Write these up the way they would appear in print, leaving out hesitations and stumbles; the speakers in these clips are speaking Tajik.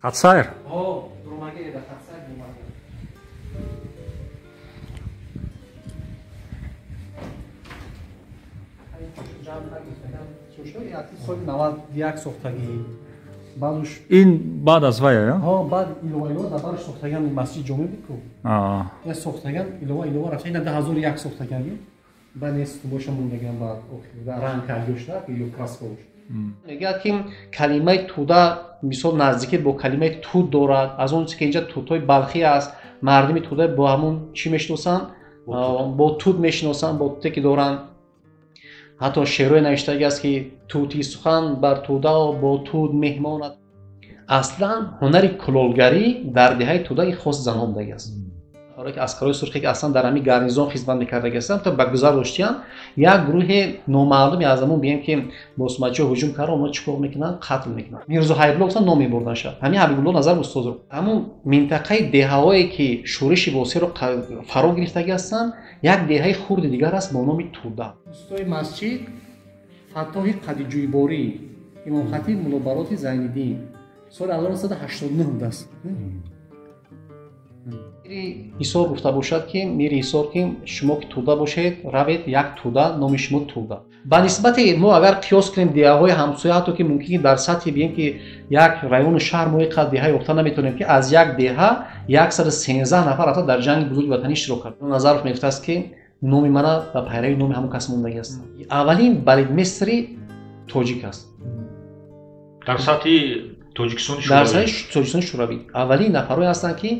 Хатсайр. Думаге да хатсайр думаге. Ай ҷамъаги фадан чушо яки соли 91 сохтагӣ. Баъдуш Ин баъд аз вая, я? баъд илова да барш сохтаган масҷид ҷомеъ бику. Я сохтаган илова рафта ин 2001 сохтаган. Ба нест боша мондаган ба охир ранг кардошта ё красковш. Мегӯяд ки калимаи туда мисол наздикӣ бо калимаи туд дорад. Аз он ки инҷа тутои балхӣ аст, мардуми туда бо ҳамон чӣ мешиносанд? Бо туд мешиносанд, бо туде ки доранд. ҳатто шеърҳое навиштагӣ аст ки тути сухан бар туда бо туд меҳмонад. Аслан ҳунари кулолгарӣ дар деҳаи туда хос занҳо будагӣ аст. ҳоло ки аскарои сурхӣ ки аслан дар ҳамин гарнизон хизмат мекардаги ҳастанд, то ба гузар доштиянд, як гурӯҳи номаълуми аз ҳамон бием ки босмачиҳо ҳуҷум карда, онҳо чӣ кор мекунанд? Қатл мекунанд. Мирзо Ҳайбулло гуфтанд ном мебурдан шаҳр. Ҳамин Ҳабибулло Назаров устозро. Ҳамон минтақаи деҳаҳое ки шӯриши восеъро фаро гирифтагӣ ҳастанд, як деҳаи хурди дигар аст бо номи Туда. Устои масҷид Фаттоҳи Қадиҷӯйборӣ, имомхатиб Мулобароти Зайниддин соли 1989 будааст. мири ҳисор гуфта бошад ки мири ҳисор ки шумо ки туда бошед, равед як туда, номи шумо Туда. Ба нисбати мо агар қиёс кунем деҳаҳои ҳамсоя, ҳатто ки мумкин ки дар сатҳи бием ки як району шаҳр мо иққадр деҳа ёфта наметавонем ки аз як деҳа 113 нафар ҳатто дар ҷанги бузурги ватанӣ иштирок кард. Назаров мегуфтааст ки номи мана ба пайрави номи ҳамон кас мондагӣ аст. Аввалин балидмистри тоҷик аст. Дар сатҳи Тоҷикистони Шӯравӣ. Дар сатҳи Тоҷикистони Шӯравӣ аввалин нафарҳое ҳастанд ки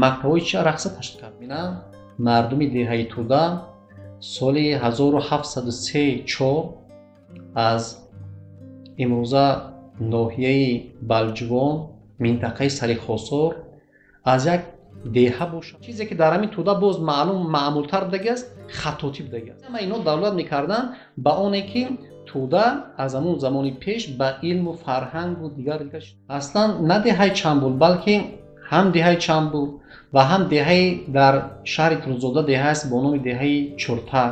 мактабҳои чӣ рақса ташкил кард. Бинам мардуми деҳаи Туда соли 1703-4 аз имрӯза ноҳияи Балҷувон, минтақаи Сарихосор аз як деҳа бошад. Чизе ки дар ҳамин Туда боз маъмултар будагӣ аст, хатотӣ будагӣ аст. Ҳама инҳо давлат мекарданд ба оне ки Туда аз ҳамон замони пеш ба илму фарҳангу дигар аслан на деҳаи Чамбул, балки ҳам деҳаи Чамбул ва ҳам деҳаи дар шаҳри Пирузода деҳа аст бо номи деҳаи Чӯртар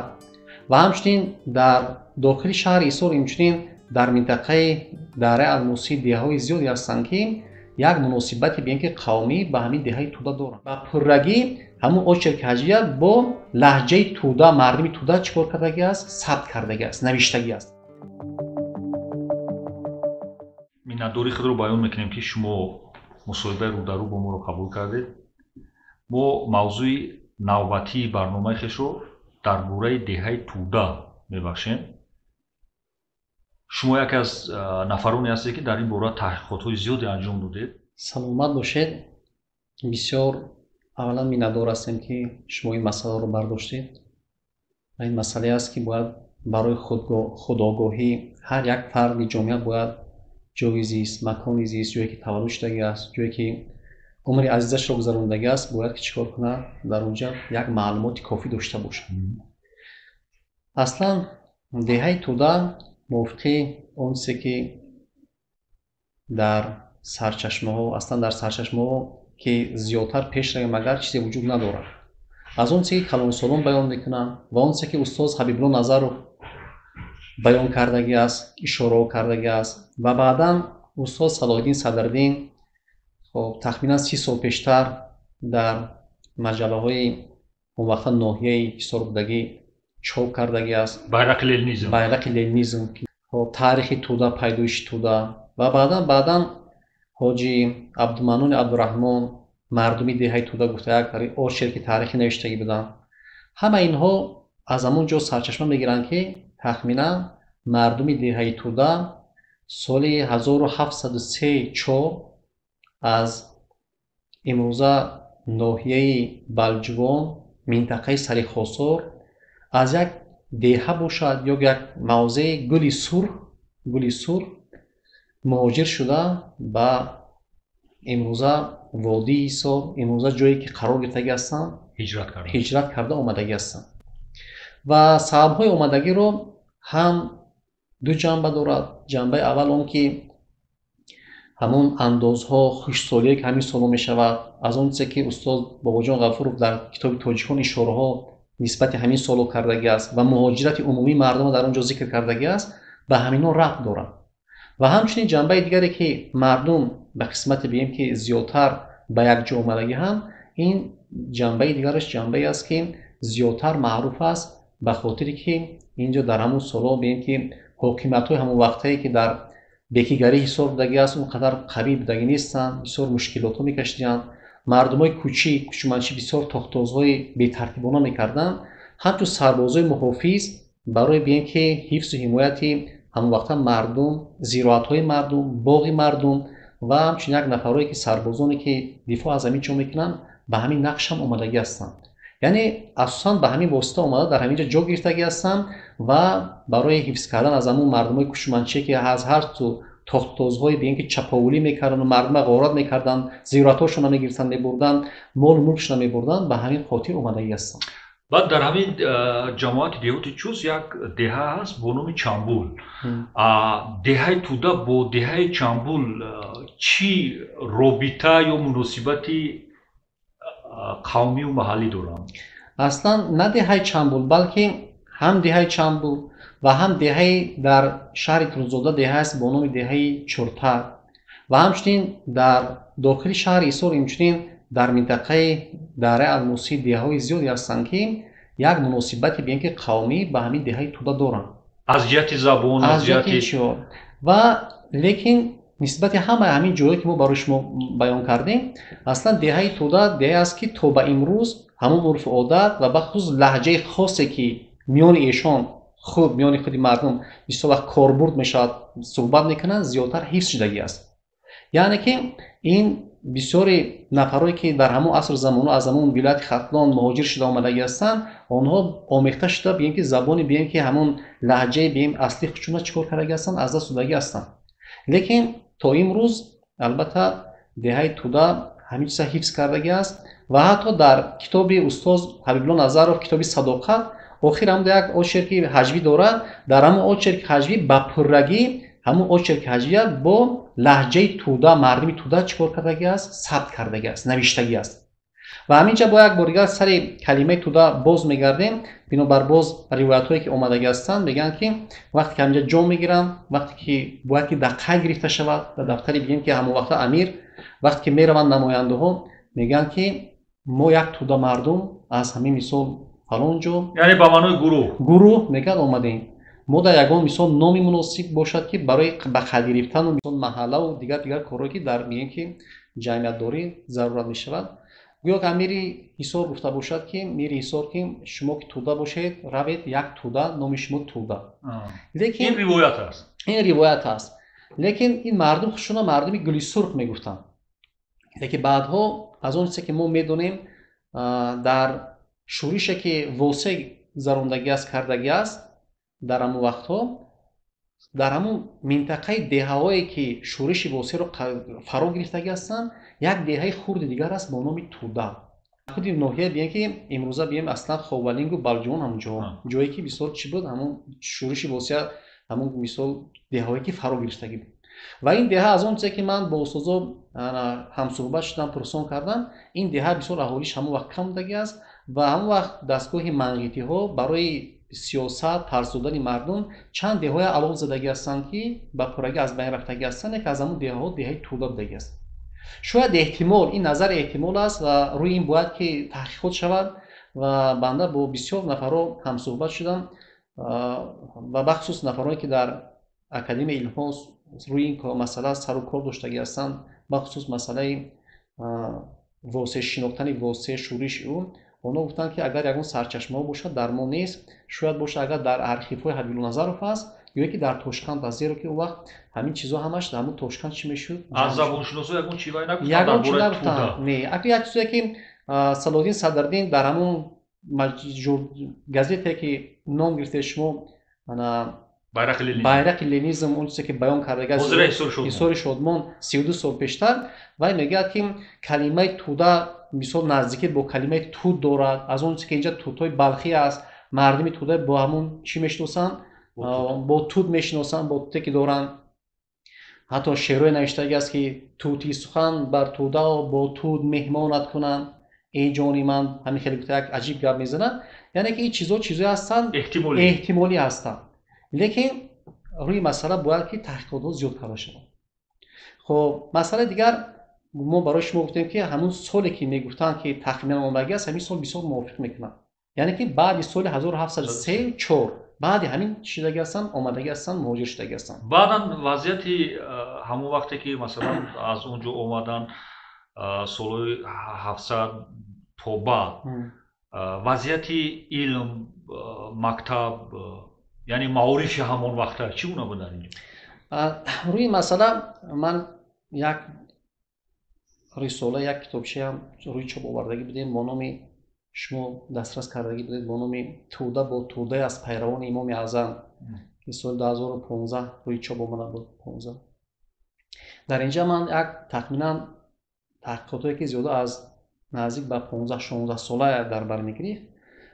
ва ҳамчунин дар дохили шаҳри Исор инчунин дар минтақаи Дараи Алмосӣ деҳаҳои зиёде ҳастанд ки як муносибати бием ки қавмӣ ба ҳамин деҳаи Туда доранд. Ба пуррагӣ ҳамон очерки ҳаҷвия бо лаҳҷаи Туда, мардуми Туда чӣ кор кардагӣ аст? Сабт кардагӣ аст, навиштагӣ аст. миннатдории худро баён мекунем ки шумо мусоҳибаи рӯдарӯ бо моро қабул кардед. мо мавзӯи навбатии барномаи хешро дар бораи деҳаи Туда мебахшем. шумо яке аз нафароне ҳастед ки дар ин бора таҳқиқотҳои зиёде анҷом додед. Саломат бошед. Бисёр аввалан миннатдор ҳастем ки шумо ин масъаларо бардоштед. Ин масъалае аст ки бояд барои худогоҳӣ ҳар як фарди ҷомеа бояд ҷойи зист, макони зист, ҷое ки таваллуд шудагӣ аст, ҷое ки умри азизашро гузарондагӣ аст, бояд ки чӣ кор кунад? Дар он ҷо як маълумоти кофӣ дошта бошад. Аслан деҳаи Туда мувофиқи он чизе ки дар сарчашмаҳо, аслан дар сарчашмаҳо ки зиёдтар пеш равем, магар чизе вуҷуд надорад. Аз он чизе ки калонсолон баён мекунанд ва он чизе ки устоз Ҳабибулло Назаров баён кардагӣ аст, ишораҳо кардагӣ аст ва баъдан устоз Салоҳиддин Садриддин тахминан 30 сол пештар дар маҷаллаҳои он вақта ноҳияи ҳисорбудагӣ чоп кардагӣ аст. Байрақи ленинизм, таърихи Туда, пайдоиши Туда ва баъдан ҳоҷи Абдуманнуни Абдураҳмон мардуми деҳаи Туда гуфта як очерки таърихӣ навиштагӣ буданд. ҳама инҳо аз ҳамон ҷо сарчашма мегиранд ки тахминан мардуми деҳаи Туда соли 1703-4 аз имрӯза ноҳияи Балҷувон, минтақаи Сарихосор аз як деҳа бошад ё як мавзеи гули сурх муҳоҷир шуда ба имрӯза водии Исор, имрӯза ҷое ки қарор гирифтагӣ ҳастанд, ҳиҷрат карда омадагӣ ҳастанд. ва сабабҳои омадагиро ҳам ду ҷанба дорад. ҷанбаи аввал он ки ҳамон андозҳо хушсолие ки ҳамин солҳо мешавад, аз он чизе ки устоз Бобоҷон Ғафуров дар китоби Тоҷикон ишораҳо нисбати ҳамин солҳо кардагӣ аст ва муҳоҷирати умумии мардумо дар он ҷо зикр кардагӣ аст, ба ҳаминҳо рабт дорад. و همچنین جنبه دیگری که مردم به قسمت بیم که زیادتر به یک جا آمدگی هم این جنبه دیگرش جنبه است که زیادتر معروف است به خاطری که اینجا در همون سالا بیم که حکومت های همون وقتایی که در بکیگری حساب بودگی است اونقدر قوی بودگی نیستن، بسیار مشکلات ها میکشیدن، مردم های کوچمنشی بسیار تاختازهای بی‌ترتیبانه میکردن. همچون سربازای محافظ برای بیم که حفظ و حمایت همون وقتا مردم، زیرات‌های مردم، باغ مردم و همچنین یک نفرایی که سربازانی که دفاع از همین چه میکنن به همین نقش هم اومدگی هستند. یعنی اساساً به همین واسطه اومده در همینجا جا گرفتگی هستند و برای حفظ کردن از همون مردمای کوچمنچی که از هر تو تاختازهای به اینکه چپاولی میکردن و مردم غارت میکردن، زیراتاشون میگرفتن میبردن، مال ملکشون میبردن، به همین خاطر اومدگی هستند. بعد در همین جماعت دیهاتی چوز یک دهه هست با نام چامبول. دهه تودا با دهه چامبول چی رابطه یا مناسبتی قومی و محلی دارند؟ اصلا نه دهه چامبول بلکه هم دهه چامبول و هم دهه در شهر ترزودا دهه است با نام دهه چرتر و همچنین در داخل شهر ایسور همچنین در منطقه دره الموسی دهه‌های زیادی هستند که یک مناسبتی به اینکه قومی به همین دهه تودا دارند. از جهت زبان، از جهت چیو و لیکن نسبت همه همین جایی که ما برای شما بیان کردیم اصلا دهه تودا دهه است که تا به امروز همون عرف عادت و بخصوص لهجه خاصی که میان ایشان خود میان خود مردم بسیار وقت کاربرد میشود صحبت میکنن زیادتر حفظ شدگی است. یعنی که این بسیاری نفرایی که در همون عصر زمانو از همون ولایت ختلان مهاجر شده آمدگی هستند آنها آمیخته شده به اینکه زبانی بیان که همون لهجه بیم اصلی خودشون چیکار کردگی هستند از دست دادگی هستند. لیکن تا امروز البته دهه تودا همین چیزا حفظ کردگی است و حتی در کتاب استاد حبیب الله نظرов کتاب صداقت آخر هم یک آشرکی حجوی داره. در همون آشرک حجوی با پررگی همون آشرک حجوی با لهجه تودا مردمی تودا چیکار کردگی است ثبت کردگی است نوشتگی است. و همینجا با یک بار دیگه سر کلمه تودا باز میگردیم بنابر باز روایت‌هایی که اومدگی هستند میگن که وقتی که همینجا جا میگیرن وقتی که باید که دقیق گرفته شود در دفتری بگیم که همون وقت امیر وقتی که میروند نماینده ها میگن که ما یک تودا مردم از همین مثال فلان جا یعنی به معنای گروه میگن اومدیم ما در یگان مثال نامی مناسب باشد که برای به خود گرفتن و مثال محله و دیگر کارهایی که در میگن که جمعیت داری ضرورت میشود گویا که میری حسار گفته باشد که میری حسار که شما که تودا باشید روید یک تودا نام شما تودا. لیکن این روایت است. این روایت است. لیکن این مردم خودشون مردمی گلی سرخ میگفتن. لیکن بعدها از اون چیزی که ما میدونیم در شورشی که واسه زروندگی است کردگی است در همون وقتها در همون منطقه دهه‌هایی که شورش واسه رو فرا گرفتگی هستند یک دهه خرد دیگر است با نام تودا. خود ناحیه بیان که امروزه بیم اصلا خوالینگ و بلجون همونجا جایی که بسیار چی بود همون شورش واسه همون مثال دهه‌هایی که فرا گرفتگی بود و این دهه از اون چیزی که من با استادا هم صحبت شدم پرسان کردم این دهه بسیار اهالیش همون وقت کم بودگی است و همون وقت دستگاه منقیتی ها برای سیاست طرز دادن مردم چند دهه‌های علاوه زدگی هستند که با پرگی از بین رفتگی هستند که از همون دهه‌ها دهه تودا بودگی است. شاید احتمال این نظر احتمال است و روی این باید که تحقیقات شود و بنده با بسیار نفرها هم صحبت شدم و بخصوص نفرهایی که در اکادمی علم ها روی این مسئله سر و کار داشتگی هستند بخصوص مسئله واسه شناختن واسه شورش اون اونا گفتن که اگر یگان سرچشمه باشد در ما نیست شاید باشه اگر در ارشیوهای حبیب الله نظرov است یا یکی در توشکند از زیرا که اون وقت همین چیزا همش در همون توشکند چی میشد از زبانشناسا یگان چیزایی نگفتن درباره تودا نه اگه یک چیزی که صلاح‌الدین صدرالدین در همون گازیته که نام گرفته شما bayrak لنینیسم اون چیزی که بیان کرده است حضور شادمان 32 سال پیشتر و میگه که کلمه تودا مثال نزدیکی با کلمه تود دارد از اون چیزی که اینجا توتای بلخی است مردمی تودا با همون چی میشناسن با تود میشناسن با توتی که دارن حتی شعرهای نوشتگی است که توتی سخن بر تودا با تود مهمانت کنن ای جانی من همین خیلی یک عجیب گپ میزنن یعنی که این چیزایی هستن احتمالی هستن لیکن روی مسئله باید که تحقیقات زیاد کرده شود. خب مسئله دیگر ما برای شما گفتیم که همون سالی که میگفتن که تخمین آمدگی است همین سال بسیار موافق میکنن، یعنی که بعد سال 1703 4 بعد همین شدگی هستن آمدگی هستن مهاجر شدگی هستن. بعدا وضعیتی همون وقتی که مثلا از اونجا اومدن سال 700 تا بعد وضعیتی علم مکتب یعنی معارف همون وقتا چگونه بودن اینجا؟ روی مسئله من یک رساله یک کتابچه هم روی چاپ آوردگی بودیم با نام شما دسترس کردگی بودید با نام توده با توده از پیروان امام اعظم که سال 2015 روی چاپ آمده بود 15. در اینجا من یک تخمینا تحقیقاتی که زیاده از نزدیک به 15 16 ساله در بر میگیریم.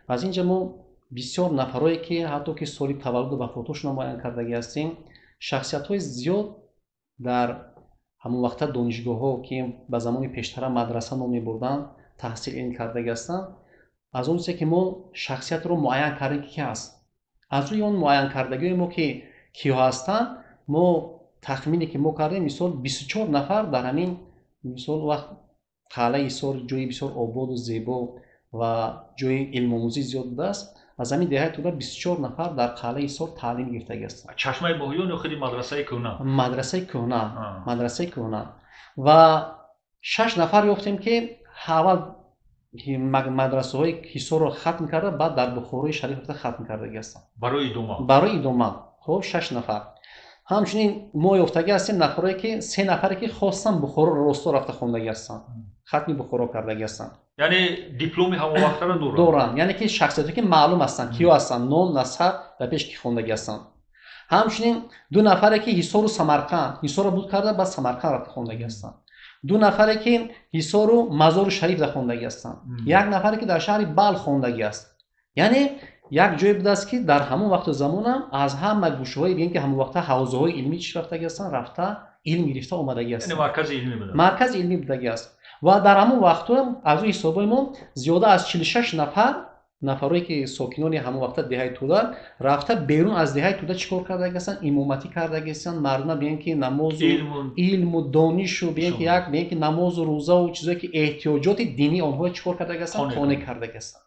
از اینجا ما بسیار نفرایی که حتی که سال تولد و وفاتشون معین کردگی هستیم، شخصیت‌های زیاد در همون وقت دانشگاه‌ها که به زمان پیشتر مدرسه نام می‌بردن تحصیل این کردگی هستند، از اون چیزی که ما شخصیت رو معین کردیم که هست، از روی اون معین کردگی ما که کیا هستن ما تخمینی که ما کردیم مثال 24 نفر در همین مثال وقت قلعه ایثار جای بسیار آباد و زیبا و جای علم آموزی زیاد بوده است. از همین دهه تا 24 نفر در قلعه ایثار تعلیم گرفته هستند. چشمه ماهیان یا خیلی مدرسه کهنه؟ مدرسه کهنه و 6 نفر یافتیم که اول مدرسه های ایثار رو ختم کرده بعد در بخارای شریف ختم کرده هستند برای ادامه. خب 6 نفر. همچنین ما یافتگی هستیم نفرایی که 3 نفری که خواستن بخارا راستا رفته خوندگی هستن، ختم بخارا کردگی هستن، یعنی دیپلم همون وقت رو دارن، یعنی که شخصیتی که معلوم هستن کیا هستن، نام نسب و پیش کی خوندگی هستن. همچنین 2 نفری که حصار و سمرقند حصار بود کرده بعد سمرقند رفته خوندگی هستن، 2 نفری که حصار و مزار شریف رفته خوندگی هستن، 1 نفری که در شهر بلخ خوندگی است. یعنی یک جای بوده است که در همون وقت و زمان هم از همه گوشه‌های ببین که همون وقت حوزه‌های علمی چی رفتگی هستن، رفته علم گرفته اومدگی هستن، یعنی مرکز علمی بوده، مرکز علمی بودگی است. و در همون وقت هم از روی حسابای ما زیاده از 46 نفرایی که ساکنان همون وقت دهه توده رفته بیرون از دهه توده چیکار کردگی هستن، امامتی کردگی هستن، مردم ببین که نماز و علم و دانش و ببین که یک ببین که نماز و روزه و چیزایی که احتیاجات دینی آنها چیکار کردگی هستن، قانع کردگی هستن.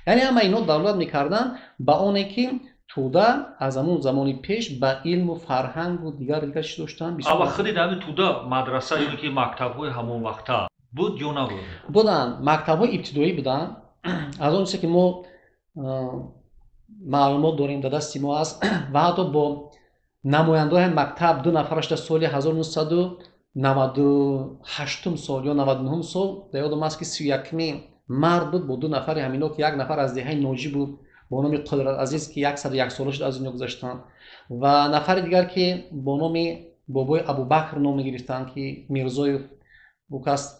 یعنی همه اینا دولت میکردن با اونی که توده از همون زمانی پیش با علم و فرهنگ و دیگر چی داشتن. اما خیلی در توده مدرسه یعنی که مکتب‌های همون وقت بود یا نبود؟ بودن، مکتب‌های ابتدایی بودن. از اون چیزی که ما معلومات داریم در دست ما است و حتی با نماینده‌های مکتب 2 نفرش در سال 1998 سال یا 99 سال در یادم است که 31 مرد بود با 2 نفر همینا که 1 نفر از دهه ناجی بود با نام قدرت عزیز که 101 سالش از دنیا گذشتن و نفر دیگر که با نام بابای ابوبکر نام گرفتن که میرزای بوکاس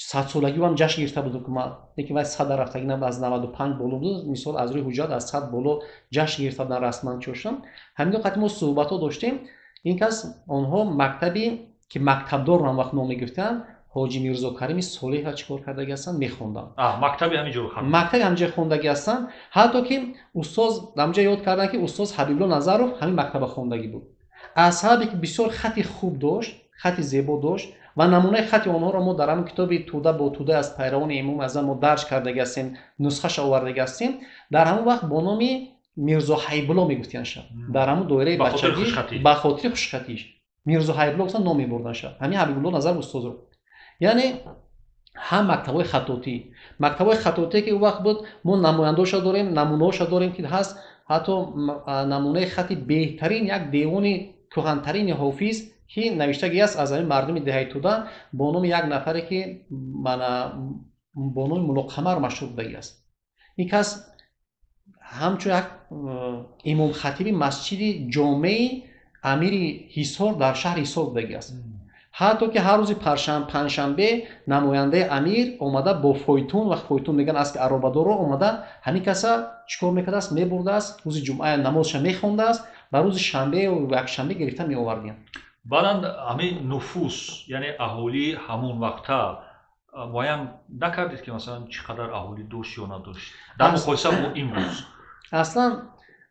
100 سالگی هم جشن گرفته بود حکومت، یکی واسه 100 رفتگی نه از 95 بالا بود، مثال از روی حجت از 100 بالا جشن گرفته در رسما چوشن. همین وقتی ما صحبت ها داشتیم این کس آنها مکتبی که مکتبدار هم وقت نام گرفتن حاجی میرزا کریم صالح ها چیکار کردگی هستن میخوندن. مکتبی همینجور خوندن، مکتبی همینجا خوندگی هستن. حتی که استاد همینجا یاد کردن که استاد حبیب الله نظرов همین مکتب خوندگی بود. اصحابی که بسیار خط خوب داشت، خط زیبا داشت و نمونه خط آنها را ما در همین کتاب توده با توده از پیروان امام اعظم ما درج کردگی هستیم، نسخه‌اش آوردگی هستیم. در همون وقت با نام میرزا حبیب الله میگفتن شد در همون دوره بچگی به خاطر خوشخطیش میرزا حبیب الله گفتن نام میبردن شد همین حبیب الله نظر استاد رو. یعنی هم مکتب‌های خطاطی که اون وقت بود ما نماینده‌اش داریم، نمونه‌اش داریم که هست، حتی نمونه خط بهترین یک دیوان کهن‌ترین حافظ که نوشتگی است از این مردم دهه توده با نام یک نفری که با نام ملا قمر مشهور بوده است. این کس همچون یک امام خطیب مسجد جامع امیر حصار در شهر حصار بوده است. حتی که هر روز پنجشنبه نماینده امیر اومده با فویتون و فویتون میگن است که عربدار رو اومده همین کسا چیکار میکرده است میبرده است روز جمعه نمازش میخونده است و روز شنبه و یک شنبه گرفته می آوردیم. بعدن همین نفوس یعنی اهالی همون وقتا معین نکردید که مثلا چقدر اهالی داشت یا نداشت در مقایسه با این روز؟ اصلا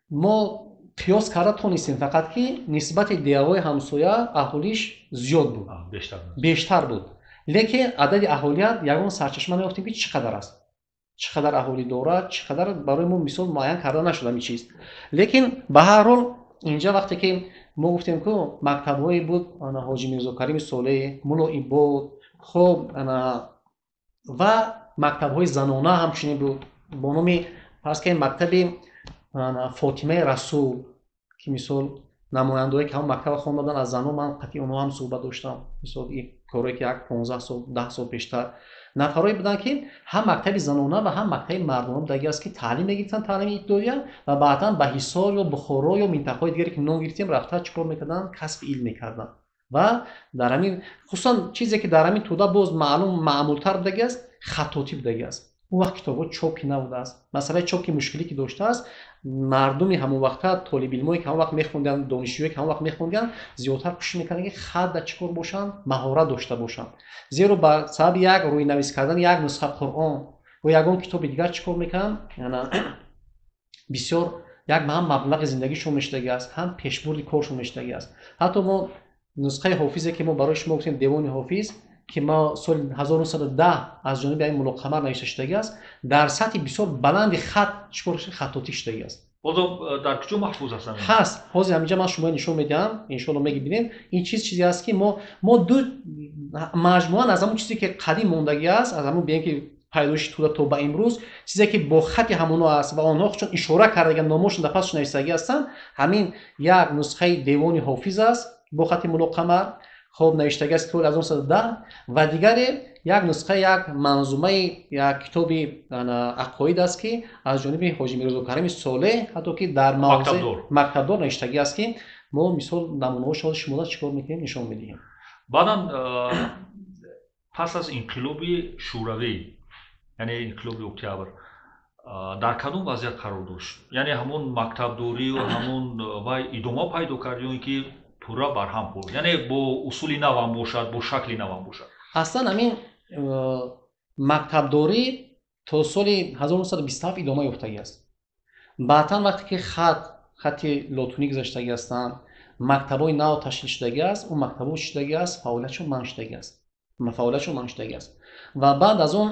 ما қиёс карда тонистем, фақат ки нисбати диявои ҳамсоя аҳолиш зиёд буд, бештар буд. Лекин адади аҳолият ягон сарчашма меёфтем ки чӣ қадар аст, чӣ қадар аҳолӣ дорад, чӣ қадар барои мо мисол муайян карда нашуда ин чиз. Лекин ба ҳар ҳол инҷа вақте ки мо гуфтем ки мактабҳое буд, ҳоҷи Мирзо Карими Солеҳ, Мулло Ибод, хоб ва мактабҳои занона ҳамчунин буд, бо номи фарз кунед мактаби Фотимаи Расул, ки мисол намояндое ки ҳамон мактаба хондадан аз занон, ман қатъи онҳо ҳам суҳбат доштам, мисол ин корое ки як 15 сол 10 сол пештар нафарое буданд ки ҳам мактаби занона ва ҳам мактаби мардона будагӣ аст ки таълим мегирифтанд, таълими ибтидоия, ва баъдан ба Ҳисор ё Бухоро ё минтақаҳои дигаре ки ном гирифтем рафта чикор мекарданд, касби илм мекарданд. Ва дар ҳамин хусусан чизе ки дар ҳамин тӯда боз маъмултар будагӣ аст, хатотӣ будагӣ аст. Он вақт китобҳо чопӣ набудааст. Масъалаи чоп ки мушкилӣ ки доштааст, мардуми ҳамон вақта толибилмое ки ҳамон вақт мехонданд, донишҷӯе ки ҳамон вақт мехонданд, зиёдтар кӯшиш мекарданд ки хатда чикор бошанд, маҳорат дошта бошанд. Зеро ба сабаби як рӯйнавис кардани як нусха Қуръон ва ягон китоби дигар чикор мекарданд, яъне бисёр як ҳам маблағи зиндагишон мешудагӣ аст, ҳам пешбурди коршон мешудагӣ аст. Ҳатто мо нусхаи ҳофизе ки мо барои шумо гуфтем, девони ҳофиз ки мо соли 1910 аз ҷониби ин Мулло Қамар навишта шудагӣ аст, дар сатҳи бисёр баланди хат чикор хатотӣ шудагӣ аст. Бозо дар куҷо маҳфуз аст? Ҳаст. Ҳозир ҳаминҷа ман шумо нишон медиҳам, иншоалло мебинед. Ин чизе аст ки мо ду маҷмӯан аз ҳамон чизе ки қадим мондагӣ аст, аз ҳамон бием ки пайдоиши тӯда то ба имрӯз, чизе ки бо хати ҳамоно аст ва онҳо худшон ишора кардаган номошон дар пасш нависагӣ ҳастанд, ҳамин як нусхаи девони ҳофиз аст бо хати Мулло Қамар, хоб навиштагӣ аст соли 1910, ва дигаре як нусхаи як манзумаи як китоби ақоид аст ки аз ҷониби ҳоҷи Мирзо Карими Солеҳ, ҳатто ки дар мактабдор навиштагӣ аст ки мо мисол намунаҳошро шумода чикор мекунем, нишон медиҳем. Баъдан пас аз инқилоби шӯравӣ, яъне инқилоби октябр, дар кадом вазъият қарор дошт? Яъне ҳамон мактабдорию ҳамон вай идома пайдо кард ё ин ки пурра барҳам хӯрд, яъне бо усули навам бошад, бо шакли навам бошад? Аслан ҳамин мактабдорӣ то соли 1927 идома ёфтагӣ аст. Баъдан вақте ки хати лотунӣ гузаштагӣ ҳастанд, мактабҳои нав ташкил шудагӣ аст, он мактабҳо чӣ шудагӣ аст? Фаъолиятшон манъ шудагӣ аст. Ва баъд аз он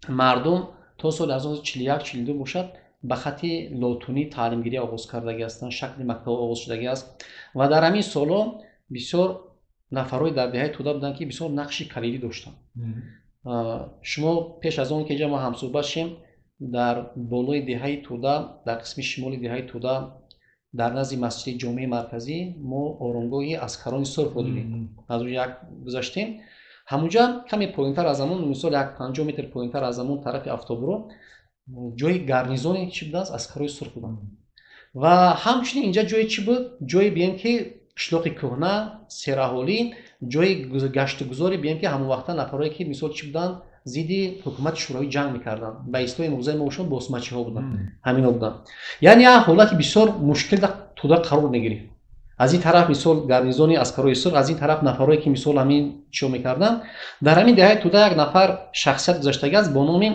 мардум то соли 1941-42 бошад ба хати лотунӣ таълимгирӣ оғоз кардаги ҳастанд, шакли мактабҳо оғоз шудагӣ аст. Ва дар ҳамин солҳо бисёр нафарҳои дар деҳаи тӯда буданд ки бисёр нақши калидӣ доштанд. шумо пеш аз он ки инҷа мо ҳамсӯҳбат шем, дар болои деҳаи тӯда, дар қисми шимоли деҳаи тӯда, дар назди масҷиди ҷомеи марказӣ мо оромгоҳи аскарони сурхро дидем. аз рӯи як гузаштем, ҳамунҷа каме поинтар аз ҳамон, мисол як 50 метр поинтар аз ҳамон тарафи автобуро ҷои гарнизони чӣ будааст? Аскарои сурх буданд. ва ҳамчунин инҷа ҷои чӣ буд? Ҷои бием ки қишлоқи кӯҳна, сераҳолӣ, ҷои гаштугузори бием ки ҳамон вақта нафарое ки мисол чӣ буданд? Зидди ҳукумати шӯравӣ ҷанг мекарданд. Ба ислоҳи имрӯзаи мошон босмачиҳо буданд. Ҳамино буданд. Яъне як ҳолати бисёр мушкил дар тӯда қарор мегирифт. Аз ин тараф мисол гарнизони аскарои сурх, аз ин тараф нафарое ки мисол ҳамин чиё мекарданд. Дар ҳамин деҳаи тӯда як нафар шахсият гузаштагӣ аст бо номи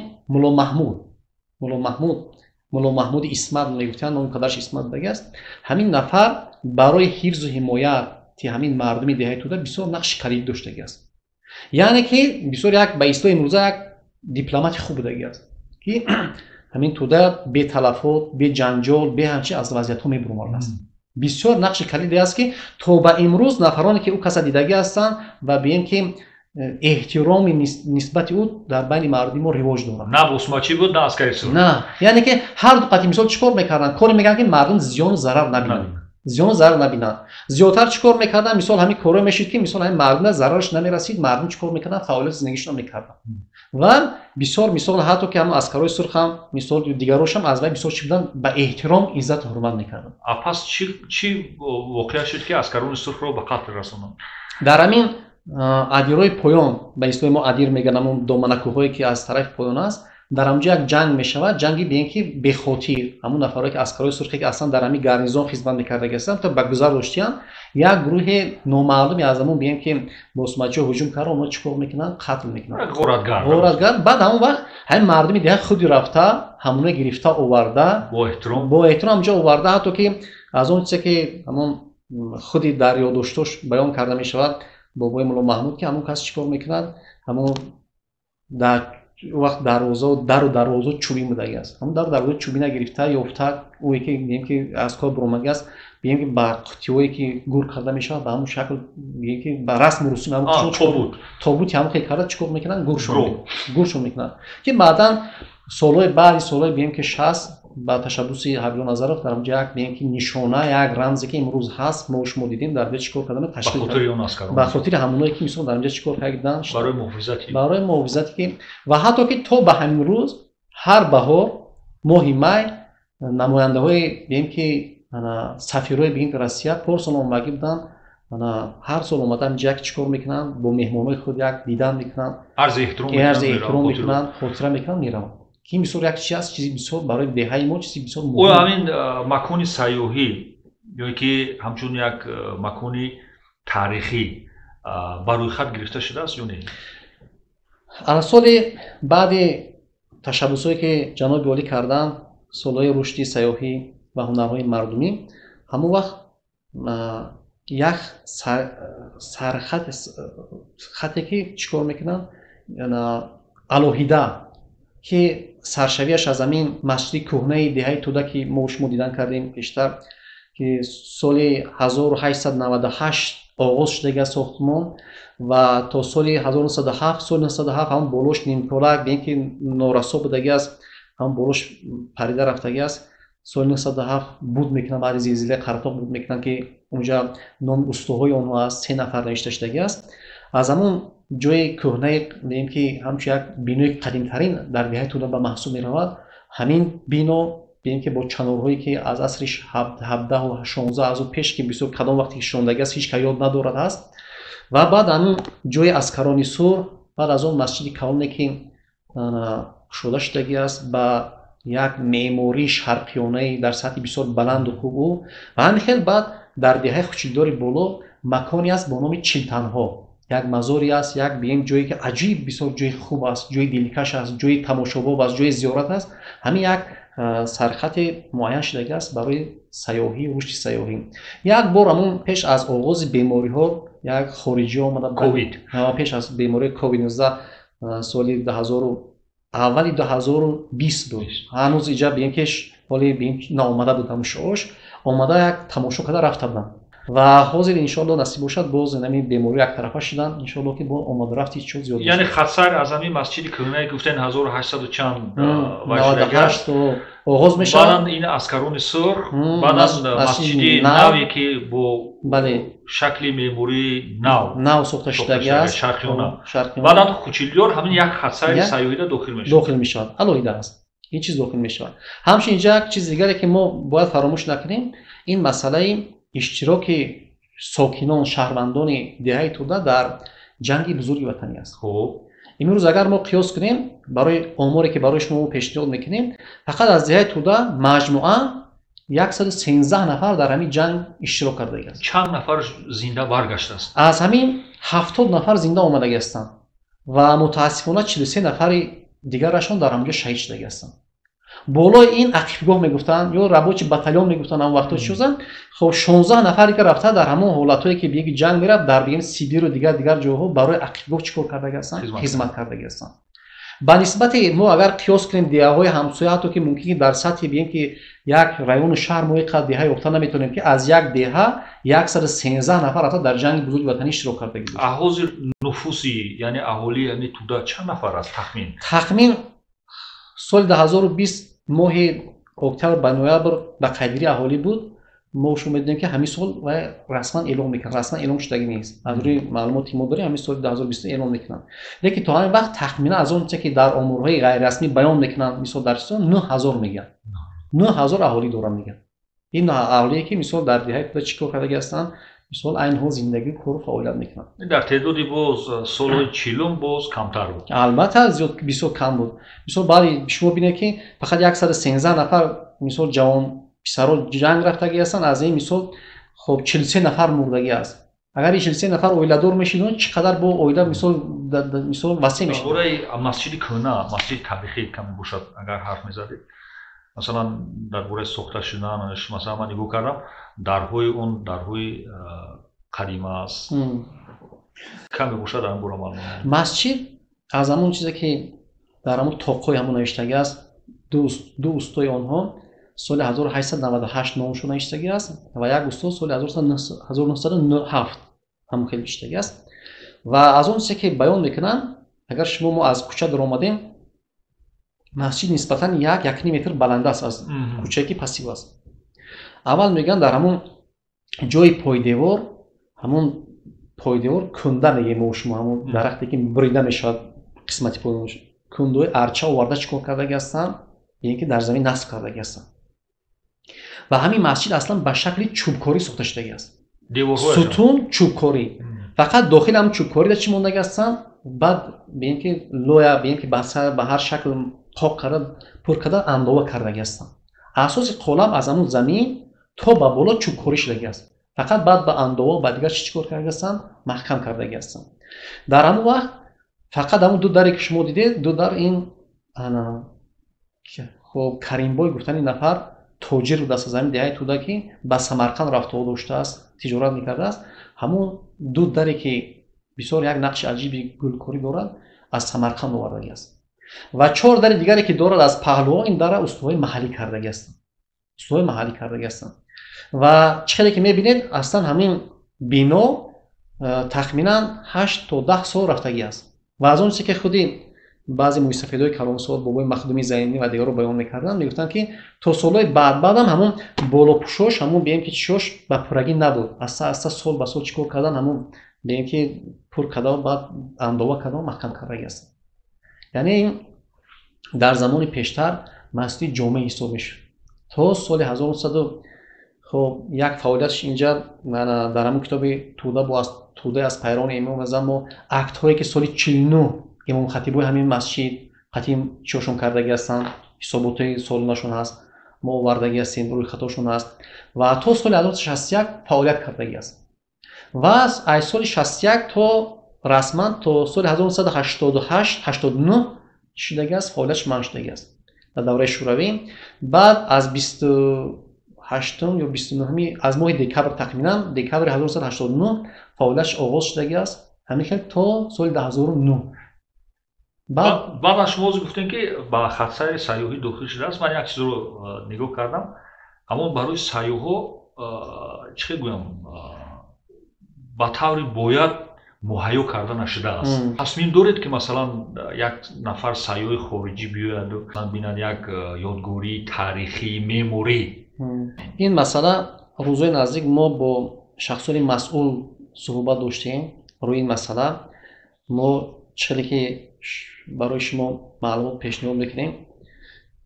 Мулло Маҳмуди Исмат мегуфтанд, номи падараш Исмат будагӣ аст. Ҳамин нафар барои ҳифзу ҳимояти ҳамин мардуми деҳаи тӯда бисёр нақши калидӣ доштагӣ аст. яъне ки бисёр як ба ислоҳи имрӯза як дипломати хуб будагӣ аст ки ҳамин тӯда беталафот, беҷанҷол, беҳамчи аз вазъиятҳо мебуромадааст. бисёр нақши калиде аст ки то ба имрӯз нафароне ки ӯ каса дидагӣ ҳастанд ва бием ки эҳтироми нисбати ӯ дар байни мардуми мо ривоҷ дорад. На босмачӣ буд, на аскари сурх. На, яъне ки ҳар ду қати мисол чикор мекарданд? Коре мекарданд ки мардум зиёну зарар набинанд. Зиёдтар чикор мекарданд? Мисол ҳамин коро мешид ки мисол ҳамин мардум зарараш намерасид, мардум чикор мекарданд? Фаъолияти зиндагишонро мекарданд. ва бисёр мисол ҳатто ки ҳамон аскарои сурх ҳам мисол дигарошам аз вай бисёр чӣ буданд? Ба эҳтиром, иззату ҳурмат мекарданд. Пас чӣ воқеа шуд ки аскарони сурхро ба қатл расонанд? Дар ҳамин адирои поён, ба ислоҳи мо адир мегӯям, ҳамон доманакӯҳое ки аз тарафи поён аст, дар ҳамҷо як ҷанг мешавад. ҷанги бе ин ки бехотир ҳамон нафаре ки аскарои сурхе ки аслан дар ҳамин гарнизон хизмат мекардаги ҳастанд то ба гузар доштиянд, як гурӯҳи номаълуми аз ҳамон бе ин ки босмачиҳо ҳуҷум карда онҳо чӣ кор мекунанд? Қатл мекунанд. ғоратгар. баъд ҳамон вақт ҳамин мардуми дига худи рафта ҳамоно гирифта оварда бо эҳтиром ҳамҷо оварда, ҳатто ки аз он чизе ки ҳамон худи дар ёддоштош баён карда мешавад бобои мулло маҳмуд ки ҳамон кас чӣ кор мекунад? ҳамон дар вақт дару дарвоза чӯбин будаги аст. ҳамон дару дарвоза чӯбина гирифта ёфта ое ки бием ки аз кор биромаги аст, бием ки ба қутиҳое ки гур карда мешавад ба ҳамон шакл бием ки ба расму русум ҳамон тобути ҳамон хел карда чӣ кор мекунанд? Гуршон мекунанд. Ки баъдан солҳои баъди солҳои бием ки 60 ба ташаббуси Ҳабибулло Назаров дар ҳамҷо як бием ки нишона, як рамзе ки имрӯз ҳаст, мо шумо дидем дар ҷо чӣ кор кардам ташкил ба хотири ҳамоное ки мисол дар ҷо чӣ кор карданд барои муҳофизати ки ва ҳатто ки то ба ҳамин рӯз ҳар баҳор моҳи май намояндаҳои бием ки сафирои бием ки Россия порсон омагӣ буданд. ҳар сол омадан ҷак чӣ кор мекунанд? Бо меҳмонои худ як дидан мекунанд, арзи эҳтиром мекунанд, хотира мекунанд, мераванд. Ки мисол як чиз аст, чизи бисёр барои деҳаи мо чизи бисёр муҳим. О ҳамин макони сайёҳӣ ё ки ҳамчун як макони таърихӣ ба рӯйхат гирифта шудааст ё не? Соли баъди ташаббусҳое ки ҷаноби олӣ карданд, солҳои рушди сайёҳӣ ва ҳунарҳои мардумӣ, ҳамон вақт як хате ки чӣ кор мекунанд? Алоҳида ки саршавиаш аз ҳамин масҷиди кӯҳнаи деҳаи Тӯда ки мо шумо дидан кардем пештар, ки соли 1898 оғоз шудаги аст сохтмон ва то соли 1907 ҳамон болош нимкола бием ки норасо будаги аст, ҳамон болош парида рафтаги аст. соли 1907 буд мекунанд, баъди зилзилаи Қаратоқ буд мекунанд ки онҷа номи устоҳои онҳо аст, 3 нафар навишта шудаги аст. аз ҳамон ҷои кӯҳнаи бием ки ҳамчун як бинои қадимтарин дар деҳаи Тӯда ба маҳсуб меравад, ҳамин бино бием ки бо чанорҳое ки аз асри 17 16 аз он пеш ки бисёр кадом вақте ки шондаги аст ҳеҷ ка ёд надорад аст. ва баъд ҳамин ҷои аскарони сур, баъд аз он масҷиди калоне ки кушода шудаги аст ба як меъмории шарқиёнаи дар сатҳи бисёр баланду хубу ва ҳамин хел баъд дар деҳаи Хучилдори боло маконе аст бо номи Чилтанҳо. як мазори аст, як бием ҷое ки аҷиб бисёр ҷои хуб аст, ҷои дилкаш аст, ҷои тамошобоб аст, ҷои зиёрат аст. ҳамин як сархати муайян шудаги аст барои сайёҳӣ, рушди сайёҳӣ. як бор ҳамон пеш аз оғози бемориҳо як хориҷиҳо омада ковид, пеш аз бемории COVID-19 соли аввали 2020 буд. ҳанӯз иҷа бием ки ҳоли бием наомада буд ҳамон шош омада як тамошо карда рафта буданд ва ҳозир иншоалло насиб бошад боз ҳамин беморӣ якарафа шуданд, иншоалло ки бо омадарафти чиз зиёд яъне хатсар аз ҳамин масҷиди кӯҳнаи гуфтен 1800 чанд 98 оғоз мешавад. баъдан ин аскарони сурх, баъдан масҷиди наве ки бо шакли меъмории нав сохта шудаги аст, шарқиёна, баъдан Хучилдор ҳамин як хатсари сайёҳида дохил мешавад, алоҳида аст, ин чиз дохил мешавад. ҳамчун инҷа як чизи дигаре ки мо бояд фаромӯш накунем, ин масъалаи иштироки сокинон шаҳрвандони деҳаи Тӯда дар ҷанги бузурги ватанӣ аст. имрӯз агар мо қиёс кунем барои оморе ки барои шумо пешниҳод мекунем, фақат аз деҳаи Тӯда маҷмуан 113 нафар дар ҳамин ҷанг иштирок кардаги аст. чанд нафар зинда баргаштааст? аз ҳамин 70 нафар зинда омадаги ҳастанд ва мутаассифона 43 нафари дигарашон дар ҳамҷо шаҳид шудаги ҳастанд. болои ин ақибгоҳ мегуфтанд ё рабочи батальон мегуфтанд ҳамон вақтҳо чӣ шуданд. хоб 16 нафаре ки рафта дар ҳамон ҳолатҳое ки биги ҷанг мерафт дар бием Сибиру дигар ҷойҳо барои ақибгоҳ чӣ кор кардаги ҳастанд? хизмат кардаги ҳастанд. ба нисбати мо агар қиёс кунем деҳаҳои ҳамсоя, ҳатто ки мумкин ки дар сатҳи бием ки як району шаҳр мо иққадр деҳа ёфта наметавонем ки аз як деҳа 113 нафар рафта дар ҷанги бузурги ватанӣ иштирок кардаги буд. ҳозир нуфуси яъне аҳолии ҳамин Тӯда чанд нафар аст тахмин? соли 2020 моҳи октябр ба ноябр ба қайдири аҳолӣ буд. мо шумо медонем ки ҳамин сол расман эълон мекунад, расман эълон шудагӣ нест. аз рӯи маълумоти мо дорем ҳамин соли 2020 эълон мекунанд. лекин то ҳамин вақт тахминан аз он чизе ки дар омурҳои ғайрирасмӣ баён мекунанд, мисол дар Чистон 9000 мегӯянд. 9000 аҳолӣ доранд мегӯянд. ин аҳолие ки мисол дар деҳаи Тӯда чӣ кор кардаги ҳастанд? мисол айни ҳол зиндагӣ кору фаъолият мекунанд. дар теъдоди боз солҳои 40 боз камтар буд. албатта зиёд бисёр кам буд. мисол баъди шумо бинед ки фақат 113 нафар мисол ҷавон писаро ҷанг рафтагӣ ҳастанд, аз ин мисол хоб 43 нафар мурдагӣ аст. агар 43 нафар оиладор мешидон чӣ қадар бо оила мисол васеъ мешуд. дар бораи масҷиди кӯҳна, масҷиди таърихӣ каме бошад агар ҳарф мезадед, масалан дар бораи сохта шуданаш, масалан ман нигоҳ кардам, дарҳои он дарҳои қадима аст. Каме бошад дар ин бора маълумот. масҷид аз ҳамон чизе ки дар ҳамон тоқҳои ҳамон навиштагӣ аст, ду устои онҳо соли 1898 номшон навиштагӣ аст ва як устод соли 1907 ҳамон хел навиштагӣ аст. ва аз он чизе ки баён мекунанд, агар шумо мо аз кӯча даромадем, масҷид нисбатан 1 метр баланд аст аз кӯчае ки пасив аст. аввал мегӯянд дар ҳамон ҷои пойдевор, ҳамон пойдевор кунда мегӯем мо шумо, ҳамон дарахте ки бурида мешавад қисмати пойдевор, кундаҳои арча оварда чӣ кор кардагӣ ҳастанд, яъне ки дар замин насб кардагӣ ҳастанд. ва ҳамин масҷид аслан ба шакли чӯбкорӣ сохта шудагӣ аст. сутун чӯбкорӣ, фақат дохили ҳамон чӯбкорида чӣ мондагӣ ҳастанд, баъд бинем ки лоя бинем ки ба ҳар шакл қоқ карда пур карда андова кардагӣ ҳастанд. асоси қолаб аз ҳамон замин то ба боло чӯбкорӣ шудагӣ аст. фақат баъд ба андова ба дигар чӣ кор кардагӣ ҳастанд, маҳкам кардагӣ ҳастанд. дар ҳамон вақт фақат ҳамон ду даре ки шумо дидед, ду дар ин хоб Каримбой гуфтани нафар тоҷир буд аз замин деҳаи туда ки ба Самарқанд рафту доштааст, тиҷорат мекардааст. ҳамон ду даре ки бисёр як нақши аҷиби гулкорӣ дорад, аз Самарқанд овардагӣ аст. ва 4 дари дигаре ки дорад аз паҳлӯҳо, ин дара устуҳои маҳаллӣ кардагӣ ҳастанд. устуҳои маҳаллӣ кардагӣ ҳастанд. ва чӣ хеле ки мебинед, аслан ҳамин бино тахминан 8 то 10 сол рафтагӣ аст. ва аз он чизе ки худи баъзе муйсафедои калонсол, бобои Махдуми Зайнӣ ва дигарро баён мекарданд, мегуфтанд ки то солҳои баъдам ҳамон болопӯшош, ҳамон бием ки чишош ба пуррагӣ набуд. аста сол ба сол чӣ кор кардан, ҳамон бием ки пур карда баъд андова карда маҳкам кардагӣ астанд. яъне ин дар замони пештар масҷиди ҷомеъ ҳисоб мешуд. то соли 1900 хоб як фаъолиятш инҷа дар ҳамон китоби Тудаи аз пайрони имом Аъзам мо актҳое ки соли 49 имом Хатибои ҳамин масҷид қатъи чишошон кардагӣ ҳастанд, ҳисоботои солунашон ҳаст, мо овардагӣ ҳастем, рӯйхатошон ҳаст. ва то соли 1961 фаъолият кардагӣ аст. ва аз соли 61 то расман то соли 1988-89 шудагӣ аст, фаъолиятш манъ шудагӣ аст дар давраи шӯравӣ. баъд аз 28 ё 29 аз моҳи декабр, тахминан декабри 1989 фаъолиятш оғоз шудагӣ аст, ҳамин хел то соли 2009. баъд шумо гуфтем ки ба хатсайри сайёҳӣ дохил шудааст. ман як чизро нигоҳ кардам, ҳамон барои сайёҳо чӣ хел гӯям, ба таври бояд муҳайё карда нашудааст. тасмим доред ки масалан як нафар сайёҳи хориҷӣ биёяду бинад як ёдгории таърихӣ, меъморӣ? ин масъала рӯзои наздик мо бо шахсони масъул суҳбат доштем рӯи ин масъала. мо чӣ хеле ки барои шумо маълумот пешниҳод мекунем,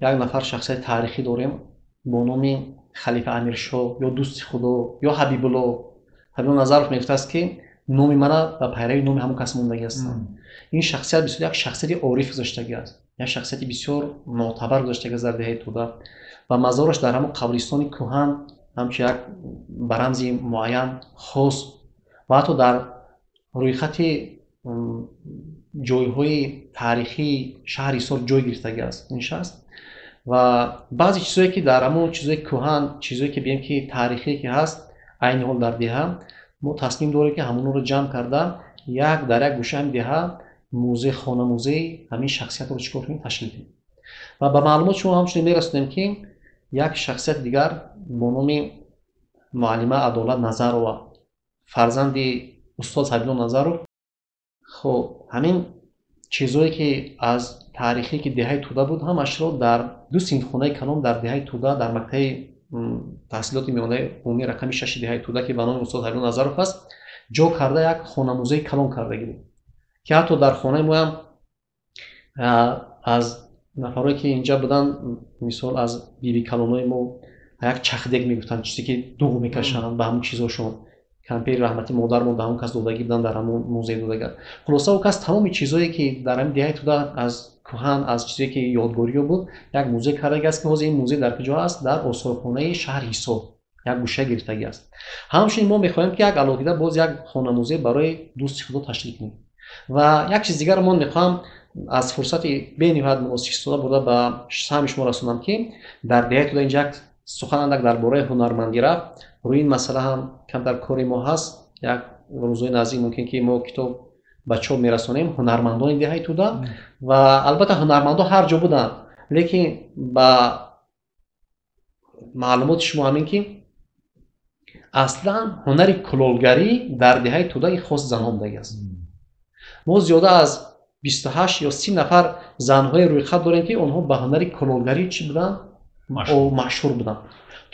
як нафар шахсияти таърихӣ дорем бо номи Халифа Амиршоҳ ё Дӯсти Худо ё Ҳабибулло. Ҳабибулло Назаров мегуфтааст ки номи мана ба пайрави номи ҳамон кас мондагӣ ҳастам. ин шахсият бисёр як шахсияти ориф гузаштагӣ аст, як шахсияти бисёр муътабар гузаштагӣ аст дар деҳаи Туда ва мазораш дар ҳамон қабристони кӯҳан ҳамчун як ба рамзи муайян хос ва ҳатто дар рӯйхати ҷойҳои таърихии шаҳри Исор ҷой гирифтагӣ аст ин шахс. ва баъзе чизое ки дар ҳамон чизои кӯҳан, чизое ки бием ки таърихие ки ҳаст айни ҳол дар деҳа, мо тасмим дорем ки ҳамонро ҷамъ карда як дар як гӯша ҳамин деҳа музей, хона музей ҳамин шахсиятро чӣ кор кунем, ташлил кунем. ва ба маълумот шумо ҳамчунин мерасонем ки як шахсияти дигар бо номи муаллима Адолат Назарова, фарзанди устод Ҳабибулло Назаров, хоб ҳамин чизое ки аз таърихие ки деҳаи Туда буд, ҳамашро дар ду синфхонаи калон дар деҳаи Туда, дар мактаби таҳсилоти миёнаи умумии рақами 6 деҳаи Туда ки ба номи устод Ҳабибулло Назаров аст, ҷо карда як хонамузеи калон кардагӣ буд, ки ҳатто дар хонаи мо ҳам аз нафаре ки инҷа буданд, мисол аз биби калонои мо як чахдек мегуфтанд, чизе ки дуғ мекашанд ба ҳамон чизошон, кампери раҳмати модармо да ҳамон кас додагӣ буданд дар ҳамон музеи додагар. Хулоса он кас тамоми чизое ки дар ҳамин деҳаи туда аз кӯҳан аз чизе ки ёдгориё буд як музей кардагиаст ки ҳозир ин музей дар куҷо аст? Дар осорхонаи шаҳри Ҳисор як гӯша гирифтагӣ аст. Ҳамчунин мо мехоҳем ки як алоҳида боз як хона музей барои дӯсти худо ташкил кунем. Ва як чизи дигар мон мехоҳам аз фурсати бениҳоят муносиб истода бурда ба саҳми шумо расонам ки дар деҳаи туда инҷа як сухан андак дар бораи ҳунармандӣ рафт. Рӯи ин масъала ҳам камтар кори мо ҳаст. Як рӯзҳои наздик мумкин ки мо китоб ба чоп мерасонем ҳунармандони деҳаи туда ва албатта ҳунармандон ҳар ҷо буданд, лекин ба маълумоти шумо ҳамин ки аслан ҳунари кулолгарӣ дар деҳаи туда ин хоси занҳо будагиаст. мо зиёда аз 28 ё 30 нафар занҳои рӯйхат дорем ки онҳо ба ҳунари кулолгарӣ чӣ буданд? Машҳур буданд.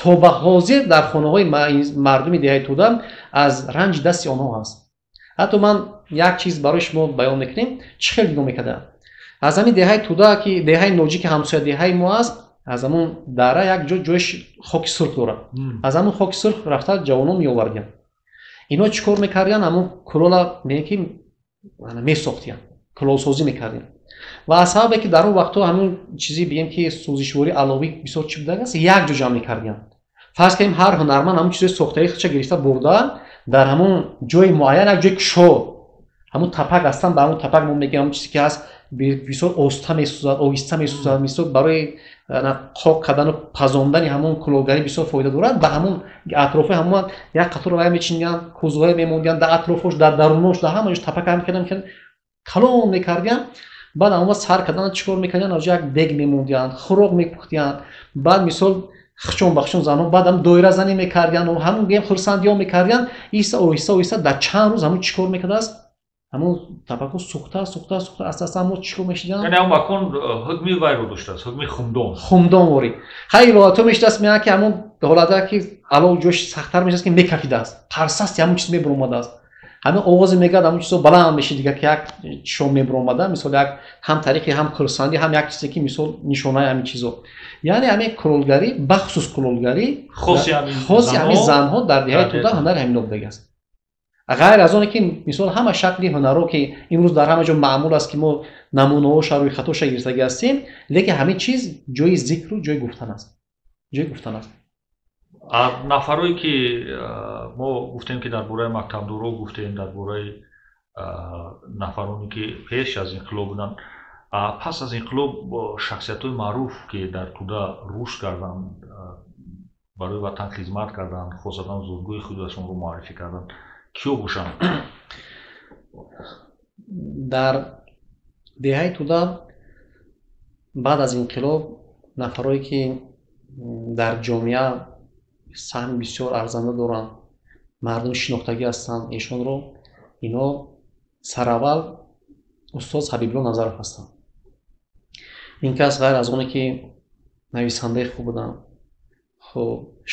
То ба ҳозир дар хонаҳои мардуми деҳаи туда аз ранҷи дасти онҳо ҳаст. ҳатто ман як чиз барои шумо баён мекунем чӣ хел нигоҳ мекардам. Аз ҳамин деҳаи туда ки деҳаи ноҷи ки ҳамсоя деҳаи мо аст, аз ҳамон дара як ҷои хоки сурх дорад. Аз ҳамон хоки сурх рафта ҷавонон меовардиянд. Ино чӣ кор мекардиянд? Ҳамон кулола ки месохтиянд, кулолсозӣ мекардиянд. ва аз сабабе ки дар он вақтҳо ҳамин чизи бигем ки сӯзишворӣ аловӣ бисёр чӣ будааст, як ҷо ҷамъ мекардиянд. фарз кунем ҳар ҳунарманд ҳамон чизои сохтаи худша гирифта бурда дар ҳамон ҷои муайян як ҷои кушод ҳамон тапак ҳастан, ба ҳамон тапак мо мегӯем ҳамон чизе ки ҳаст бисёр оста месӯзад, оҳиста месӯзад, бисёр барои қоқ кардану пазондани ҳамон кулолгарӣ бисёр фоида дорад. Ба ҳамон атрофи ҳамон як қатор вай мечиндиянд, кӯзҳое мемондиянд, дар атрофош, дар дарунош, дар ҳама ҷош тапак мекарданд, калон мекардиянд. баъд ҳамон сар кардан чӣ кор мекардиянд? Аз як дег мемондиянд, хӯроқ мепухтиянд, баъд мисол хичон ба хичон занҳо баъдам доиразанӣ мекардиянд, ҳамон гем хурсандиҳо мекардиянд. Иса оҳиста оҳиста дар чанд рӯз ҳамон чӣ кор мекардааст? ҳамон тапакҳо сӯхта аста мо чӣ кор мешиданд? Яъне ҳамон макон ҳукми вайро доштааст, ҳукми хумдон ворӣ. Хеле иловатҳо мешидааст, меянд ки ҳамон ҳолата ки алов ҷош сахттар мешидааст ки мекафидааст, қарсасти ҳамон чиз мебуромадааст. ҳамин овозе мекард ҳамон чизо баланд мешид дигар ки як чишо мебуромада, мисол як ҳам тариқи ҳам хурсандӣ, ҳам як чизе ки мисол нишонаи ҳамин чизо. Яъне ҳамин кулолгарӣ, бахусус кулолгарӣ хоси ҳамин занҳо дар деҳаи туда ҳунари ҳамин будагиаст. ғайр аз оне ки мисол ҳама шакли ҳунарҳо ки имрӯз дар ҳама ҷо маъмул аст ки мо намунаҳоша рӯйхатҳоша гирифтагӣ ҳастем, лекин ҳамин чиз ҷои зикру ҷои гуфтан аст. нафарое ки мо гуфтем ки дар бораи мактабдорро гуфтем, дар бораи нафароне ки пеш аз инқилоб буданд, пас аз инқилоб шахсиятҳои маъруф ки дар туда рушд карданд, барои ватан хизмат карданд, хосатан зургӯи худашонро муаррифӣ карданд, киё бошанд? дар деҳаи туда баъд аз инқилоб нафарое ки дар ҷомеа саҳми бисёр арзанда доранд, мардуми шинохтагӣ ҳастанд, эшонро ино сараввал устоз Ҳабибулло Назаров ҳастанд. ин кас ғайр аз оне ки нависандаи хуб буданд,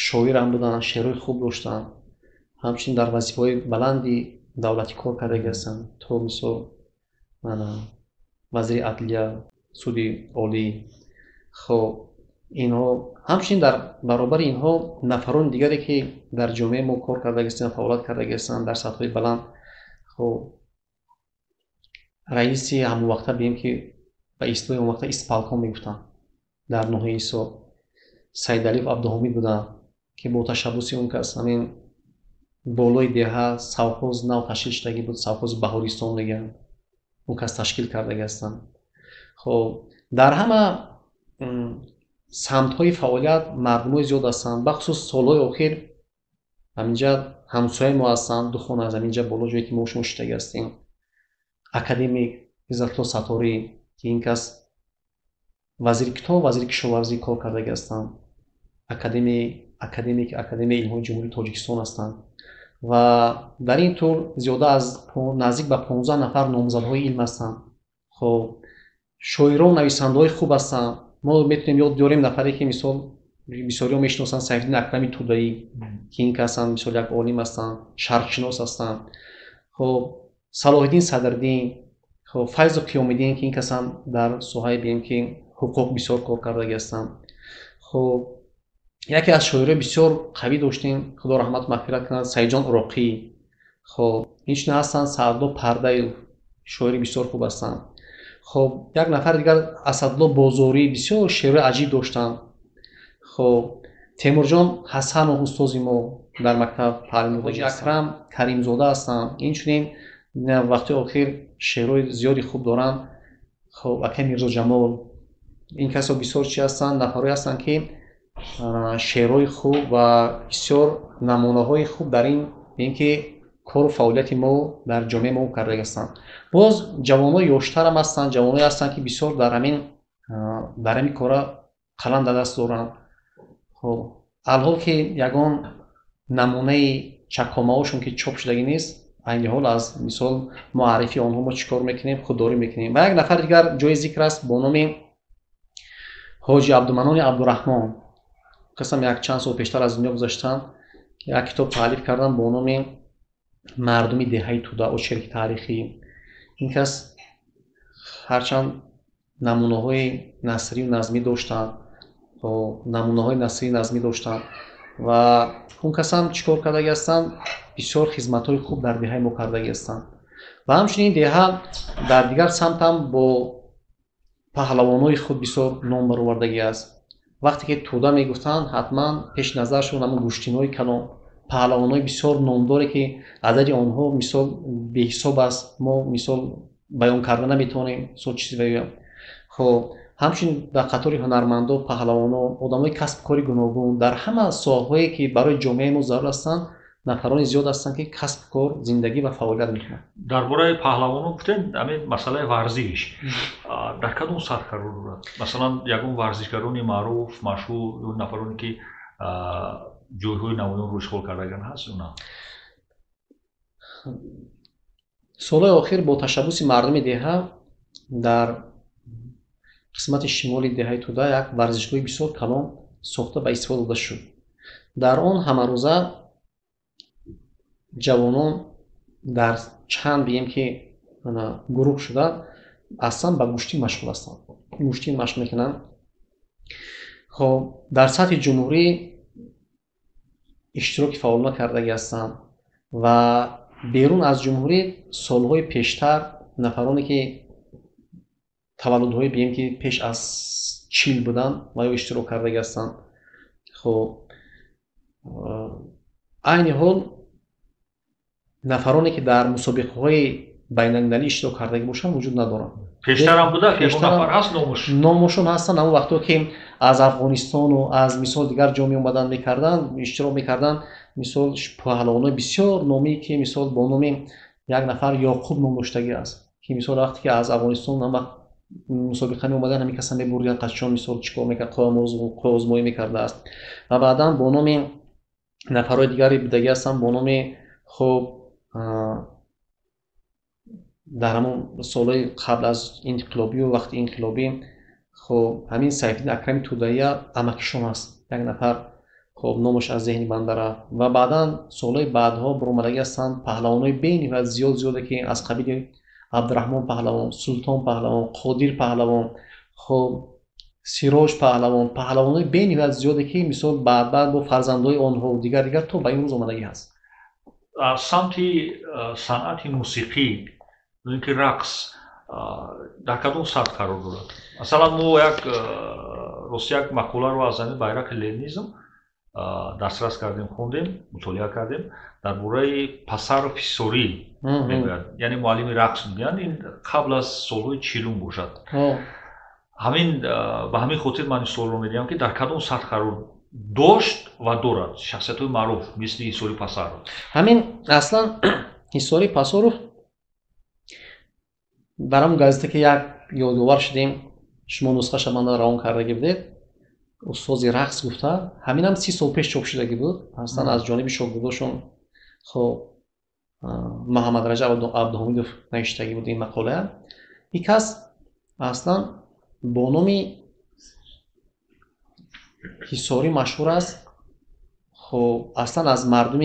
шоирам буданд, шеърҳои хуб доштанд, ҳамчунин дар вазифаҳои баланди давлатӣ кор кардагӣ ҳастанд. То мисол вазири адлия, суди олӣ. инҳо ҳамчунин дар баробари инҳо нафарони дигаре ки дар ҷомеаи мо кор кардаги ҳастанд, фаъолият кардаги ҳастанд дар сатҳҳои баланд. раиси ҳамонвақта бигем ки ба истилоҳи он вақта испалком мегуфтанд дар ноҳияи Ҳисор. Саидалиев Абдуҳомид буданд ки бо ташаббуси он кас ҳамин болои деҳа совхоз нав ташкил шудагӣ буд, совхози Баҳористон мегӯянд, он кас ташкил кардаги ҳастанд. дар ҳама самтҳои фаъолият мардумои зиёд ҳастанд. бахусус солҳои охир ҳаминҷа ҳамсояи мо ҳастанд, ду хона аз ҳаминҷа боло ҷое ки мо шумо шудагӣ ҳастем. академик Иззатулло Саторӣ ки ин кас вазири китоб, вазири кишоварзӣ кор кардаги ҳастанд. академияи илмҳои ҷумҳурии Тоҷикистон ҳастанд. ва дар ин тур зиёда аз наздик ба 15 нафар номзадҳои илм ҳастанд. шоирон, нависандаҳои хуб ҳастанд. мо метавонем ёд биёрем нафаре ки мисол бисёриҳо мешиносанд, Сайфиддин Акрами Тудаӣ ки ин кас ҳам мисол як олим ҳастанд, шарқшинос ҳастанд. Салоҳиддин Садрдин, Файзу Қиёмиддин ки ин кас ҳам дар соҳаи бигем ки ҳуқуқ бисёр кор кардаги ҳастанд. яке аз шоирҳои бисёр қавӣ доштем, худо раҳмат мағфират кунад, Саидҷон Уроқӣ خب این هستن سعدالله پرده، شاعری بسیار خوب هستند. خب یک نفر دیگر اسدالله بازاری بسیار شعر عجیب داشتند. خب تیمورجان حسن و استاد ما در مکتب تعلیم دادند. حاجی اکرم کریمزاده هستند. این چنین وقتی آخر شعرهای زیادی خوب دارند. خب اکه میرزا جمال، این کسا بسیار چی هستند، نفرایی هستند که شعرهای خوب و بسیار نمونه‌های خوب در اینکه کار و فعالیت ما در جامعه ما کرده هستند. باز جوانای یاشتر هم هستند، جوانایی هستند که بسیار در همین کار قلم در دست دارند. خب الحال که یگان نمونه چکامه‌هاشون که چاپ شدگی نیست، این حال از مثال معرفی آنها ما چیکار میکنیم، خودداری میکنیم. و یک نفر دیگر جای ذکر است با نام حاجی عبدالمنان عبدالرحمن، قسم یک چند سال پیشتر از دنیا گذشتن. یک کتاب تالیف کردن با نام مردمی دهه توده و شرک تاریخی. این کس هرچند نمونه‌های نثری و نظمی داشتن و اون کس هم چیکار کرده هستند، بسیار خدمت‌های خوب در دهه ما کرده هستند. و همچنین دهه در دیگر سمت هم با پهلوانای خود بسیار نام برآوردگی است. وقتی که توده میگفتن حتما پیش نظرشون همون گوشتینای کلام، پهلوانای بسیار نامداری که عدد آنها مثال به حساب است، ما مثال بیان کردن نمیتونیم سو چیزی بگیم. خب همچنین در قطار هنرمندا، پهلوانا، آدمای کسب کاری گوناگون در همه ساحه‌ای که برای جامعه ما ضرور هستند، نفران زیاد هستند که کسب کار، زندگی و فعالیت میکنند. درباره پهلوانان گفتین، همین مسئله ورزش در کدوم سطح قرار دارد؟ مثلا یگان ورزشکاران معروف مشهور یا نفرانی که جایهای نمایان رو اشغال کردگان هست یا نه؟ سالهای آخر با تشبث مردم دهه در قسمت شمالی دهه توده یک ورزشگاه بسیار کلان ساخته و استفاده داده شد. در آن همه روزه جوانان در چند بیم که گروه شده اصلا به گوشتی مشغول هستند، گوشتی مشغول میکنند. خب در سطح جمهوری اشتراک فعال نکرده هستند و بیرون از جمهوری سالهای پیشتر نفرانی که تولدهای بیم که پیش از 40 بودن و یا اشتراک کرده هستند. خب عین حال نفرانی که در مسابقه‌های بین‌المللی اشتراک کرده باشند وجود ندارند. پیشتر هم بوده که نفر هست نامشون هستن. اما وقتی که از افغانستان و از مثال دیگر جامعه اومدن میکردن، اشتراک میکردن، مثال پهلوانای بسیار نامی که مثال با نام یک نفر یعقوب نام داشتگی است که مثال وقتی که از افغانستان هم مسابقه می اومدن همین کسا میبردن قشان مثال چیکار میکرد، قوازمایی میکرده است. و بعدا با نام نفرهای دیگری بودگی هستن با نام خب در همون سالهای قبل از انقلابی و وقتی انقلابی خب همین سیفالدین اکرمی توده‌ای امکشون است، یک نفر خب نامش از ذهن بنده و بعدا سالهای بعدها برآمدگی هستند پهلوانای بین و زیاده که از قبیل عبدالرحمن پهلوان، سلطان پهلوان، قادر پهلوان، خب سیراج پهلوان، پهلوانای بین و زیاده که مثال بعد با فرزندای آنها و دیگر تا به این روز آمدگی هست. از سمت صنعت موسیقی که رقص در کدوم سطح قرار دارد؟ مثلا ما یک مقوله رو از زمین بیرق لنینیسم دسترس کردیم، خوندیم، مطالعه کردیم، درباره پسر فیسوری میگوید، یعنی معلم رقص میگن، این قبل از سالهای 40 باشد. همین به همین خاطر من این سوال رو میدیم که در کدوم سطح قرار داشت و دارد شخصیت‌های معروف مثل ایسوری پسرو. همین اصلا ایسوری پسرو برام گازته که یک یادآور شدیم، شما نسخه شما روان کردگی بودید، استاد رقص گفته، همین هم 30 سال پیش چاپ شدگی بود اصلا از جانب شاگرداشون. خب محمد رجب عبدالحمیدوف نوشتگی بود این مقاله. یک کس اصلا با نام حصاری مشهور است. خب اصلا از مردم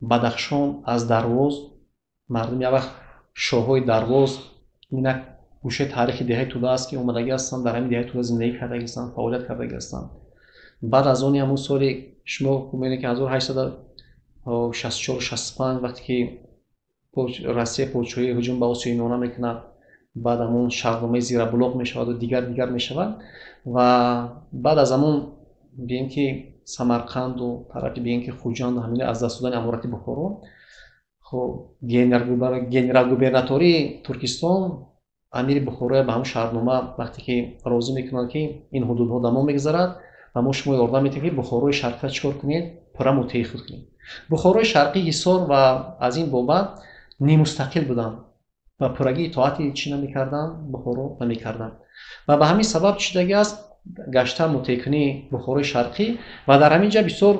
بدخشان، از درواز، مردم یک وقت شاههای درواز، این گوشه تاریخی دهه توده است که اومدگی هستن، در همین دهه توده زندگی کرده هستن، فعالیت کرده هستن. بعد از اون همون سال شما میبینید که 1864 65 وقتی که Россия подшоҳӣ ҳуҷум ба Осиёи Миёна мекунад, баъд ҳамон шаҳрномаи зирабулоқ мешаваду дигар мешавад ва баъд аз ҳамон бием ки Самарқанду тарафи бием ки Хуҷанду ҳамин аз даст додани амурати Бухоро, хоб генерал-губернатории Туркистон амири Бухороя ба ҳамон шаҳрнома вақте ки розӣ мекунад ки ин ҳудудҳо дар мо мегзарад ва мо шумо ёрдам медиҳем ки Бухорои Шарқиро чикор кунед, пурра муттаҳиди худ кунед. Бухорои Шарқӣ Ҳисор ва аз ин бобат немустақил буданд ва пуррагӣ итоати чӣ намекарданд, Бухоро намекарданд ва ба ҳамин сабаб чӣ шудагӣ аст, гашта муттаҳикунии Бухорои Шарқӣ ва дар ҳамин ҷа бисёр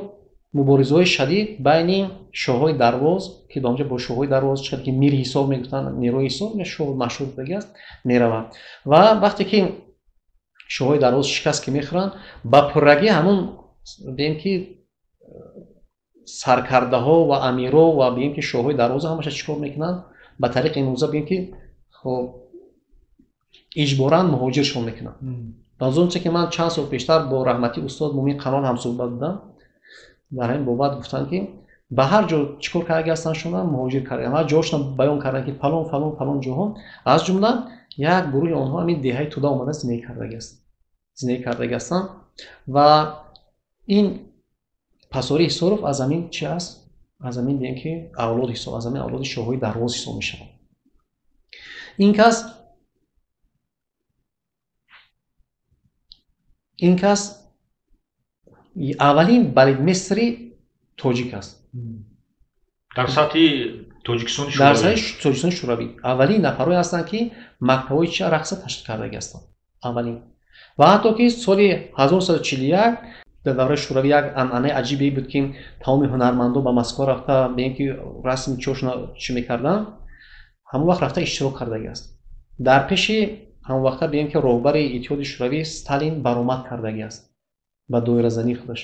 муборизаҳои шадид байни шоҳҳои дарвоз ки ба онҷа бо шоҳҳои дарвоз чӣ ки Мири Ҳисор мегуфтанд, Мирҳои Ҳисор шоҳ машҳур будагӣ аст, меравад ва вақте ки шоҳҳои дарвоз шикаст ки мехӯранд, ба пуррагӣ ҳамон бием ки саркардаҳо ва амиро ва бием ки шоҳҳои дарвозо ҳамаша чӣ кор мекунанд, ба тариқи имрӯза бием ки хоб иҷборан муҳоҷиршон мекунанд. аз он че ки ман чанд сол пештар бо раҳмати устод Мумин Қанон ҳамсӯҳбат будам, дар ҳамин бобат гуфтанд ки ба ҳар ҷо чӣ кор кардаги ҳастанд, шуна муҳоҷир кардаги ҳар ҷошона баён карданд ки фалон ҷоҳо, аз ҷумла як гурӯҳи онҳо ҳамин деҳаи Туда омада зиндагӣ кардаги ҳастанд ва ин пасори Ҳисоров аз ҳамин чӣ аст, аз ҳамин бием ки авлоди Ҳисор, аз ҳамин авлоди шоҳҳои дарвоз ҳисоб мешавад. ин кас аввалин балидмистри тоҷик аст дар сатҳи Тоҷикистони Шӯравӣ. Дар сатҳи Тоҷикистони Шӯравӣ аввалин нафарҳое ҳастанд ки мактабҳои чӣ рақса ташкил кардаги ҳастанд. Аввалин ва ҳатто ки соли 1941 дар давраи Шӯравӣ як анъанаи аҷибе буд ки тамоми ҳунармандон ба Москва рафта бием ки расми чӣ мекарданд, ҳамон вақт рафта иштирок кардаги аст. дар пеши ҳамон вақта бием ки роҳбари Иттиҳоди Шӯравӣ Сталин баромад кардаги аст ба доиразании худаш.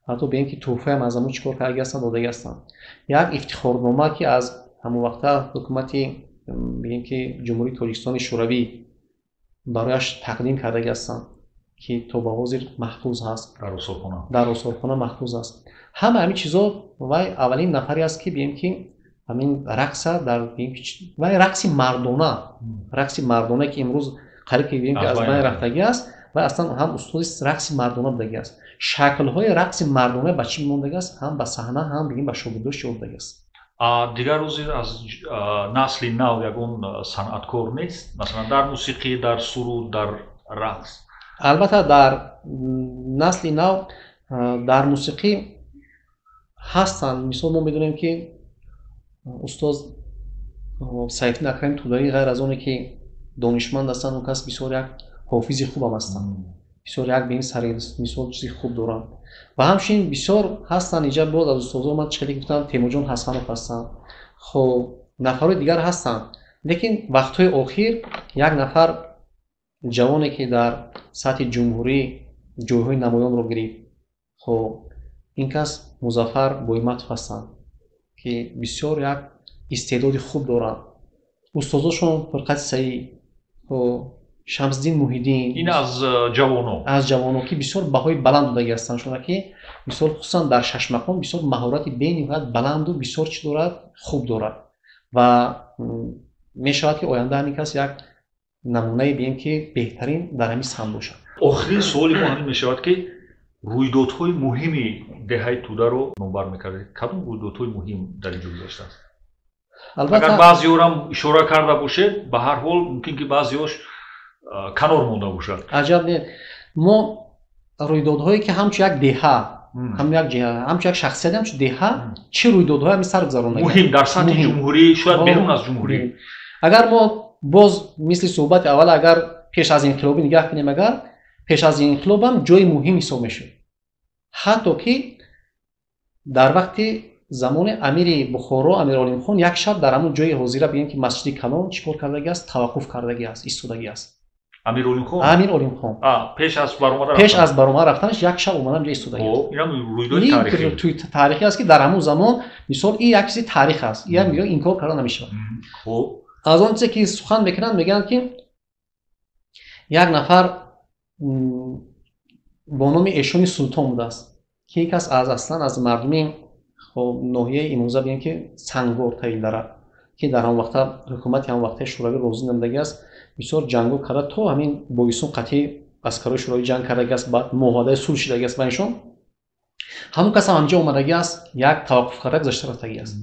ҳатто бием ки тӯҳфаам аз ҳамон чӣ кор кардаги ҳастанд, додаги ҳастанд. Як ифтихорнома ки аз ҳамон вақта ҳукумати бием ки Ҷумҳурии Тоҷикистони Шӯравӣ барояш тақдим кардаги ҳастанд ки то ба ҳозир маҳфуз ҳаст, дар осорхона маҳфуз аст. Ҳама ҳамин чизо вай аввалин нафаре аст ки бием ки ҳамин рақса дар вай рақси мардона ки имрӯз қариб ки бием ки аз байн рафтагӣ аст ва аслан ҳам устоди рақси мардона будагӣ аст. шаклҳои рақси мардона ба чӣ мондагӣ аст, ҳам ба саҳна, ҳам бигем ба шогирдош чӣ будагӣ аст. дигар рӯзи аз насли нав ягон санъаткор нест, масалан дар мусиқӣ, дар суруд, дар рақс? Албатта дар насли нав дар мусиқӣ ҳастанд. Мисол мо медонем ки устоз Сайфиддин Акрами Тудаи ғайр аз оне ки донишманд ҳастанд, он кас бисёр як ҳофизи хубам ҳастанд, бисёр як бин сари мисол чизи хуб доранд ва ҳамчунин бисёр ҳастанд. Инҷа боз аз устозо ман чӣ хеле гуфтам, Темурҷон Ҳасанов ҳастанд, хоб нафарҳои дигар ҳастанд. Лекин вақтҳои охир як нафар ҷавоне ки дар сатҳи ҷумҳурӣ ҷойҳои намоёнро гирифт, хоб ин кас Музаффар Боиматов ҳастанд ки бисёр як истеъдоди хуб доранд. Устозошон Фурқати Саӣ, Шамсиддин Муҳиддин, ин аз ҷавоно ки бисёр баҳои баланд додаги ҳастанд. Шуна ки мисол хусусан дар Шашмақом бисёр маҳорати бениҳоят баланду бисёр чӣ дорад, хуб дорад ва мешавад ки оянда ҳамин кас як намунаи бием ки беҳтарин дар ҳамин самт бошад. охирин суоли мо ҳамин мешавад ки рӯйдодҳои муҳими деҳаи Тударо номбар мекардед. Кадом рӯйдодҳои муҳим дар ин ҷо гузаштааст? Агар баъзеҳорам ишора карда бошед, ба ҳар ҳол мумкин ки баъзеҳош канор монда бошад. Аҷаб не. Мо рӯйдодҳое ки ҳамчун як деҳа, ҳамчун як шахсият, ҳамчун деҳа чӣ рӯйдодҳое ҳамин сар гузаронад муҳим дар сатҳи ҷумҳурӣ, шояд берун аз ҷумҳурӣ. Агар мо боз мисли суҳбати аввал агар пеш аз инқилобӣ нигоҳ кунем, агар пеш аз инқилоб ҳам ҷойи муҳим ҳисоб мешуд. ҳатто ки дар вақти замони амири Бухоро, Амир Олимхон, як шаб дар ҳамон ҷои ҳозира бием ки Масҷиди Калон чӣ кор кардаги аст, таваққуф кардаги аст, истодагӣ аст. Амир Олимхон пеш аз баромад рафтанаш як шаб омада ҷо истодагӣ аст. Инам рӯйдоди таърихӣ. Туи таърихи аст ки дар ҳамон замон мисол ин як чизи таърих аст. Ин ҳам инкор карда намешавад. аз он чизе ки сухан мекунанд мегӯянд ки як нафар бо номи Эшони Султон будааст ки ин кас аслан аз мардуми ноҳияи имрӯза бием ки Сангор Тавилдара که در آن وقت حکومت آن وقت شوروی روزی نمودگی است بسیار جنگو کرده تا همین بویسون قطعی عسکرای شوروی جنگ کردگی است بعد معاهده صلح شدگی است بینشون همون کس هم همینجا اومدگی است یک توقف قرار گذاشته رفتگی است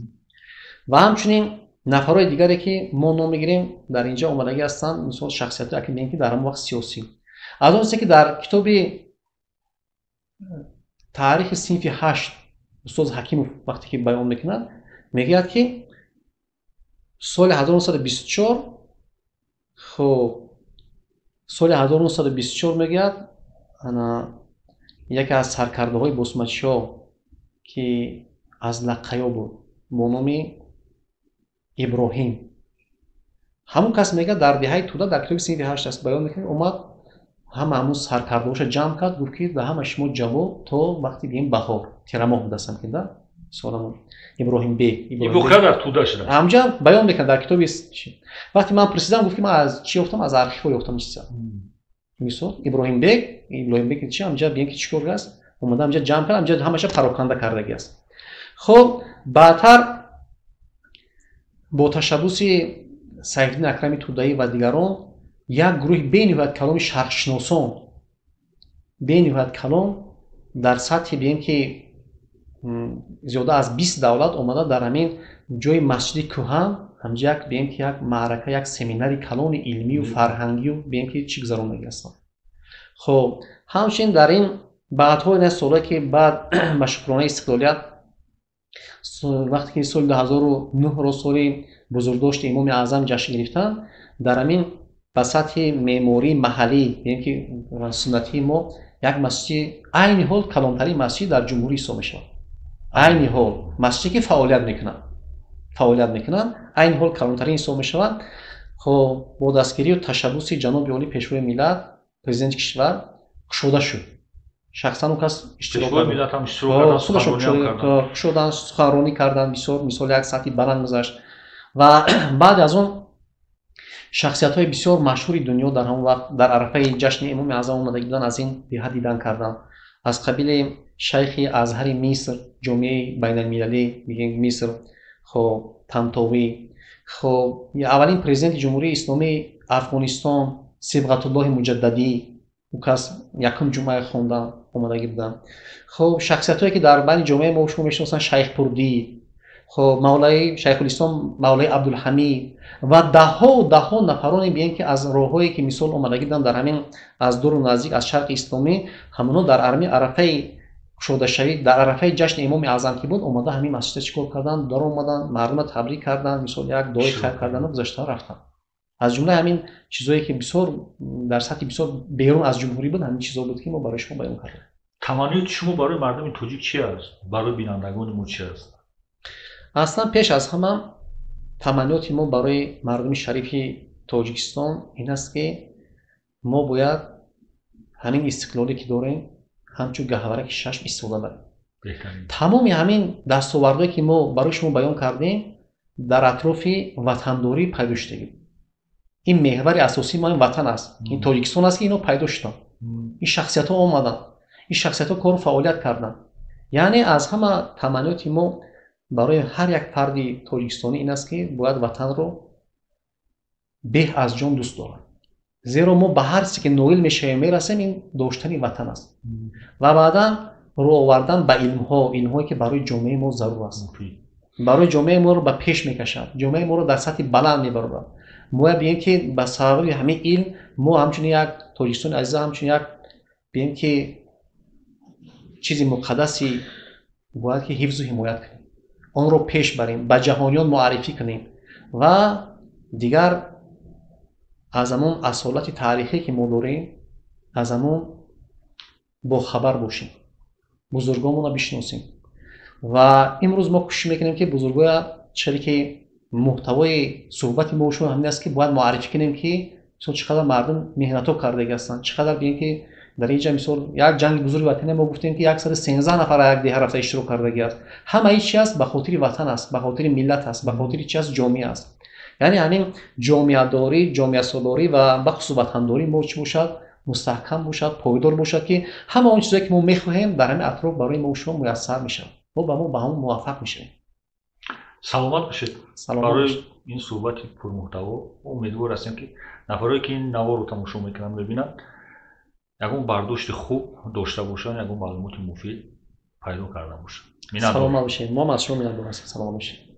و همچنین نفرهای دیگری که ما نام میگیریم در اینجا اومدگی هستند مثلا شخصیت‌هایی که میگن که در اون وقت سیاسی از اون که در کتاب تاریخ صنف 8 استاد حکیمов وقتی که بیان میکنه میگه که سال 1924 خب سال 1924 میگه انا یکی از سرکرده‌های بوسمانچی‌ها که از لقیا بود با نام ابراهیم همون کس میگه در دهه توده در کتاب صنف 8 است بیان میکنه اومد همون سرکرده‌هاش جمع کرد گفت که ده همه شما جواب تا وقتی بگیم بهار تیرماه بود هستم که ده سوالمون ابراهیم بیگ در توده شده همجا بیان میکنه در کتاب وقتی من پرسیدم گفت که من از چی گفتم از آرخیو گفتم چیزا میسو ابراهیم بیگ چی همجا بیان که چیکار است اومدم همجا جمع کردم همجا همش پراکنده کردگی است خب بعدتر با تشبث سیدالدین اکرمی توده‌ای و دیگران یک گروه بین‌المللی کلام شرقشناسان بین‌المللی کلام در سطح بگیم که زیاده از 20 دولت اومده در همین جای مسجد کوهن همجا یک بگیم که یک معرکه یک سمیناری کلام علمی و فرهنگی و بگیم که چی گذرونده هستن خب همچنین در این بعدها این سالایی که بعد مشروطه استقلالیت وقتی که سال 2009 رو سال بزرگداشت امام اعظم جشن گرفتن در همین به سطح معماری محلی یعنی که سنتی ما یک مسجد عین حال کلانترین مسجد در جمهوری اسلامی شد عین حال مسجدی که فعالیت میکنن عین حال کلانترین اسلامی شد خب با دستگیری و تشبث جناب عالی پیشوای ملت پرزیدنت کشور گشوده شد شخصا اون کس اشتراک ملت هم اشتراک کردن سخنرانی کردن بسیار مثال یک سطحی بلند گذاشت و بعد از اون شخصیت‌های بسیار مشهور دنیا در همون وقت در عرفه جشن امام اعظم اومده بودن از این دیها دیدن کردن از قبیل شیخ ازهر مصر جامعه بین‌المللی میگن مصر خب طنطاوی خب اولین پرزیدنت جمهوری اسلامی افغانستان صبغت الله مجددی اون کس یکم جمعه خوندن اومده بودن خب شخصیت‌هایی که در بین جامعه ما شما میشناسن شیخ پردی خب مولای شیخ الاسلام مولای عبدالحمید و ده ها نفرانی بیان که از راههایی که مثال اومدگی بودن در همین از دور و نزدیک از شرق اسلامی همونا در عرفه شده شوید در عرفه جشن امام اعظم که بود اومده همین مسجد چیکار کردن در اومدن مردم تبریک کردن مثال یک دعای خیر کردن و گذشته رفتن از جمله همین چیزایی که بسیار در سطح بسیار بیرون از جمهوری بود همین چیزا بود که ما برای شما بیان کردیم تمنیات شما برای مردم تاجیک چی است برای بینندگان ما چی است اصلا پیش از همه تمنیات ما برای مردم شریف تاجیکستان این است که ما باید همین استقلالی که داریم همچون گهواره 6 استفاده بریم تمام همین دستاوردهایی که ما برای شما بیان کردیم در اطراف وطنداری پیدا شدگی این محور اساسی ما این وطن است این تاجیکستان است که اینو پیدا شدن این شخصیت ها اومدن این شخصیت ها کار فعالیت کردن یعنی از همه تمنیات ما برای هر یک فردی تاجیکستانی این است که باید وطن رو به از جان دوست دارن زیرا ما به هر چیزی که نویل میشه میرسیم این داشتن وطن است و بعدا رو آوردن به علم‌هایی که برای جامعه ما ضرور است برای جامعه ما رو به پیش میکشد جامعه ما رو در سطح بلند میبرد ما بگیم که به سبب همین علم ما همچون یک تاجیکستان عزیز همچون یک بگیم که چیزی مقدسی باید که حفظ و حمایت کنیم آن رو پیش بریم به جهانیان معرفی کنیم و دیگر از همون اصالت تاریخی که ما داریم از همون با خبر باشیم بزرگامون رو بشناسیم و امروز ما کوشش میکنیم که بزرگا چری که محتوای صحبت ما شما همین است که باید معرفی کنیم که چقدر مردم مهنت‌ها کرده هستند چقدر ببین که در اینجا مثال یک جنگ بزرگ وطنی ما گفتیم که 113 نفر یک ده رفته اشتراک کرده است همه این چیز است به خاطر وطن است به خاطر ملت است به خاطر چی است جامعه است یعنی همین جامعه داری جامعه سالاری و بخصوص وطن داری ما چی باشد مستحکم باشد پایدار باشد که همه اون چیزایی که ما می‌خواهیم در همین اطراف برای ما شما میسر میشه ما به هم موفق میشیم саломат бошед. Саломат барои бошед. ин суҳбати пурмуҳтаво умедвор ҳастем ки нафаре ки ин наворро тамошо мекунанд мебинанд ягон бардошти хуб дошта бошанд, ягон маълумоти муфид пайдо карда бошанд. Саломат бошед. мо аз шумо миннатдор ҳастем. Саломат бошед.